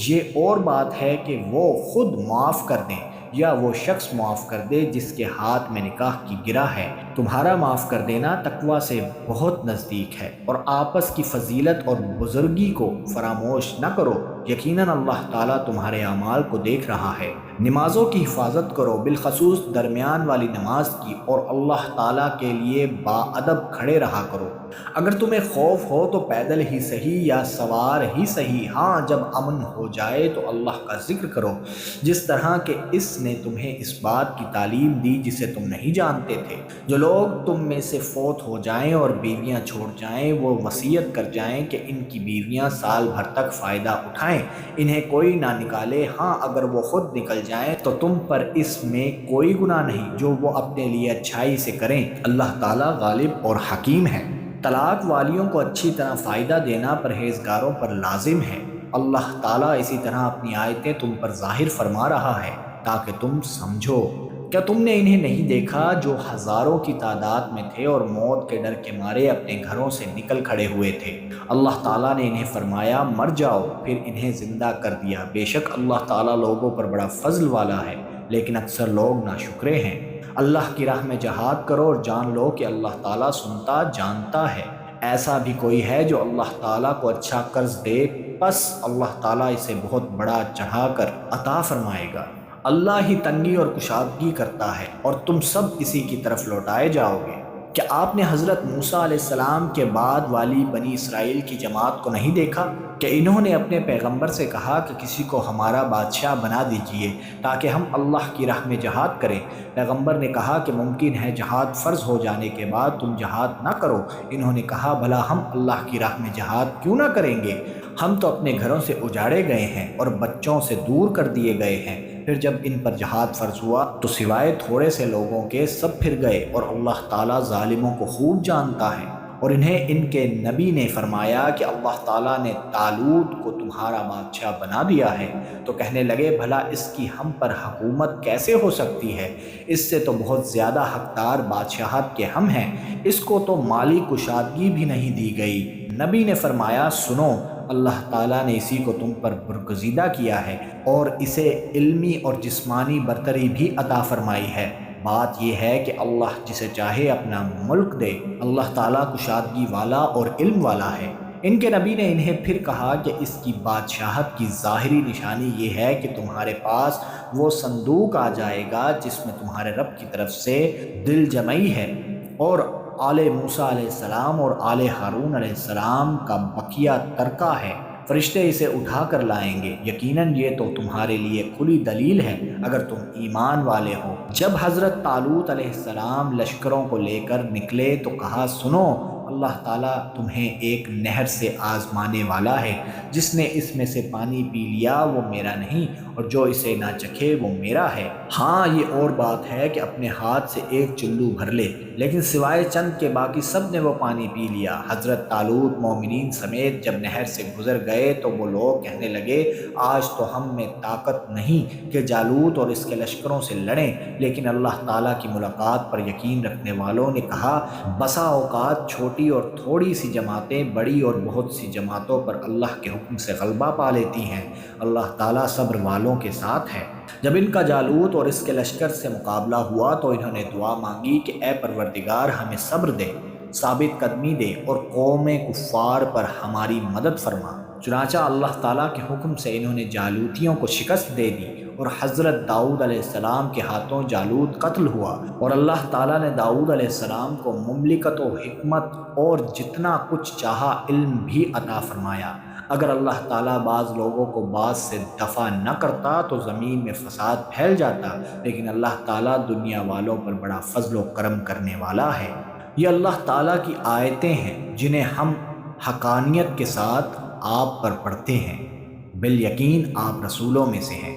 یہ اور بات ہے کہ وہ خود معاف کر دیں۔ یا وہ شخص معاف کر دے جس کے ہاتھ میں نکاح کی گرہ ہے۔ تمہارا معاف کر دینا تقویٰ سے بہت نزدیک ہے، اور آپس کی فضیلت اور بزرگی کو فراموش نہ کرو، یقیناً اللہ تعالیٰ تمہارے اعمال کو دیکھ رہا ہے۔ نمازوں کی حفاظت کرو، بالخصوص درمیان والی نماز کی، اور اللہ تعالیٰ کے لیے باادب کھڑے رہا کرو۔ اگر تمہیں خوف ہو تو پیدل ہی صحیح یا سوار ہی صحیح، ہاں جب امن ہو جائے تو اللہ کا ذکر کرو، جس طرح کہ اس نے تمہیں اس بات کی تعلیم دی جسے تم نہیں جانتے تھے۔ جو لوگ تم میں سے فوت ہو جائیں اور بیویاں چھوڑ جائیں، وہ وصیت کر جائیں کہ ان کی بیویاں سال بھر تک فائدہ اٹھائیں، انہیں کوئی نہ نکالے، ہاں اگر وہ خود نکل جائیں تو تم پر اس میں کوئی گناہ نہیں جو وہ اپنے لیے اچھائی سے کریں، اللہ تعالیٰ غالب اور حکیم ہے۔ طلاق والیوں کو اچھی طرح فائدہ دینا پرہیزگاروں پر لازم ہے۔ اللہ تعالیٰ اسی طرح اپنی آیتیں تم پر ظاہر فرما رہا ہے تاکہ تم سمجھو۔ کیا تم نے انہیں نہیں دیکھا جو ہزاروں کی تعداد میں تھے اور موت کے ڈر کے مارے اپنے گھروں سے نکل کھڑے ہوئے تھے؟ اللہ تعالیٰ نے انہیں فرمایا مر جاؤ، پھر انہیں زندہ کر دیا۔ بے شک اللہ تعالیٰ لوگوں پر بڑا فضل والا ہے، لیکن اکثر لوگ ناشکرے ہیں۔ اللہ کی راہ میں جہاد کرو اور جان لو کہ اللہ تعالیٰ سنتا جانتا ہے۔ ایسا بھی کوئی ہے جو اللہ تعالیٰ کو اچھا قرض دے، پس اللہ تعالیٰ اسے بہت بڑا چڑھا کر عطا فرمائے گا۔ اللہ ہی تنگی اور کشادگی کرتا ہے، اور تم سب اسی کی طرف لوٹائے جاؤ گے۔ کیا آپ نے حضرت موسیٰ علیہ السلام کے بعد والی بنی اسرائیل کی جماعت کو نہیں دیکھا کہ انہوں نے اپنے پیغمبر سے کہا کہ کسی کو ہمارا بادشاہ بنا دیجئے تاکہ ہم اللہ کی راہ میں جہاد کریں؟ پیغمبر نے کہا کہ ممکن ہے جہاد فرض ہو جانے کے بعد تم جہاد نہ کرو۔ انہوں نے کہا بھلا ہم اللہ کی راہ میں جہاد کیوں نہ کریں گے؟ ہم تو اپنے گھروں سے اجاڑے گئے ہیں اور بچوں سے دور کر دیے گئے ہیں۔ پھر جب ان پر جہاد فرض ہوا تو سوائے تھوڑے سے لوگوں کے سب پھر گئے، اور اللہ تعالیٰ ظالموں کو خوب جانتا ہے۔ اور انہیں ان کے نبی نے فرمایا کہ اللہ تعالیٰ نے طالوت کو تمہارا بادشاہ بنا دیا ہے، تو کہنے لگے بھلا اس کی ہم پر حکومت کیسے ہو سکتی ہے؟ اس سے تو بہت زیادہ حقدار بادشاہت کے ہم ہیں، اس کو تو مالی کشادگی بھی نہیں دی گئی۔ نبی نے فرمایا سنو، اللہ تعالیٰ نے اسی کو تم پر برگزیدہ کیا ہے اور اسے علمی اور جسمانی برتری بھی عطا فرمائی ہے۔ بات یہ ہے کہ اللہ جسے چاہے اپنا ملک دے، اللہ تعالیٰ کشادگی والا اور علم والا ہے۔ ان کے نبی نے انہیں پھر کہا کہ اس کی بادشاہت کی ظاہری نشانی یہ ہے کہ تمہارے پاس وہ صندوق آ جائے گا جس میں تمہارے رب کی طرف سے دل جمعی ہے، اور آل موسیٰ علیہ السلام اور آل ہارون علیہ السلام کا بقیہ ترکہ ہے، فرشتے اسے اٹھا کر لائیں گے۔ یقیناً یہ تو تمہارے لیے کھلی دلیل ہے اگر تم ایمان والے ہو۔ جب حضرت طالوت علیہ السلام لشکروں کو لے کر نکلے تو کہا سنو، اللہ تعالیٰ تمہیں ایک نہر سے آزمانے والا ہے، جس نے اس میں سے پانی پی لیا وہ میرا نہیں، اور جو اسے نہ چکھے وہ میرا ہے۔ ہاں یہ اور بات ہے کہ اپنے ہاتھ سے ایک چلو بھر لے، لیکن سوائے چند کے باقی سب نے وہ پانی پی لیا۔ حضرت طالوت مومنین سمیت جب نہر سے گزر گئے تو وہ لوگ کہنے لگے آج تو ہم میں طاقت نہیں کہ جالوت اور اس کے لشکروں سے لڑیں، لیکن اللہ تعالیٰ کی ملاقات پر یقین رکھنے والوں نے کہا بسا اوقات چھوٹی اور تھوڑی سی جماعتیں بڑی اور بہت سی جماعتوں پر اللہ کے حکم سے غلبہ پا لیتی ہیں، اللہ تعالیٰ صبر والوں کے ساتھ ہے۔ جب ان کا جالوت اور اس کے لشکر سے مقابلہ ہوا تو انہوں نے دعا مانگی کہ اے پروردگار ہمیں صبر دے، ثابت قدمی دے اور قوم کفار پر ہماری مدد فرما۔ چنانچہ اللہ تعالیٰ کے حکم سے انہوں نے جالوتیوں کو شکست دے دی، اور حضرت داؤد علیہ السلام کے ہاتھوں جالوت قتل ہوا، اور اللہ تعالیٰ نے داؤد علیہ السلام کو مملکت و حکمت اور جتنا کچھ چاہا علم بھی عطا فرمایا۔ اگر اللہ تعالیٰ بعض لوگوں کو بعض سے دفع نہ کرتا تو زمین میں فساد پھیل جاتا، لیکن اللہ تعالیٰ دنیا والوں پر بڑا فضل و کرم کرنے والا ہے۔ یہ اللہ تعالیٰ کی آیتیں ہیں جنہیں ہم حقانیت کے ساتھ آپ پر پڑھتے ہیں، بالیقین آپ رسولوں میں سے ہیں۔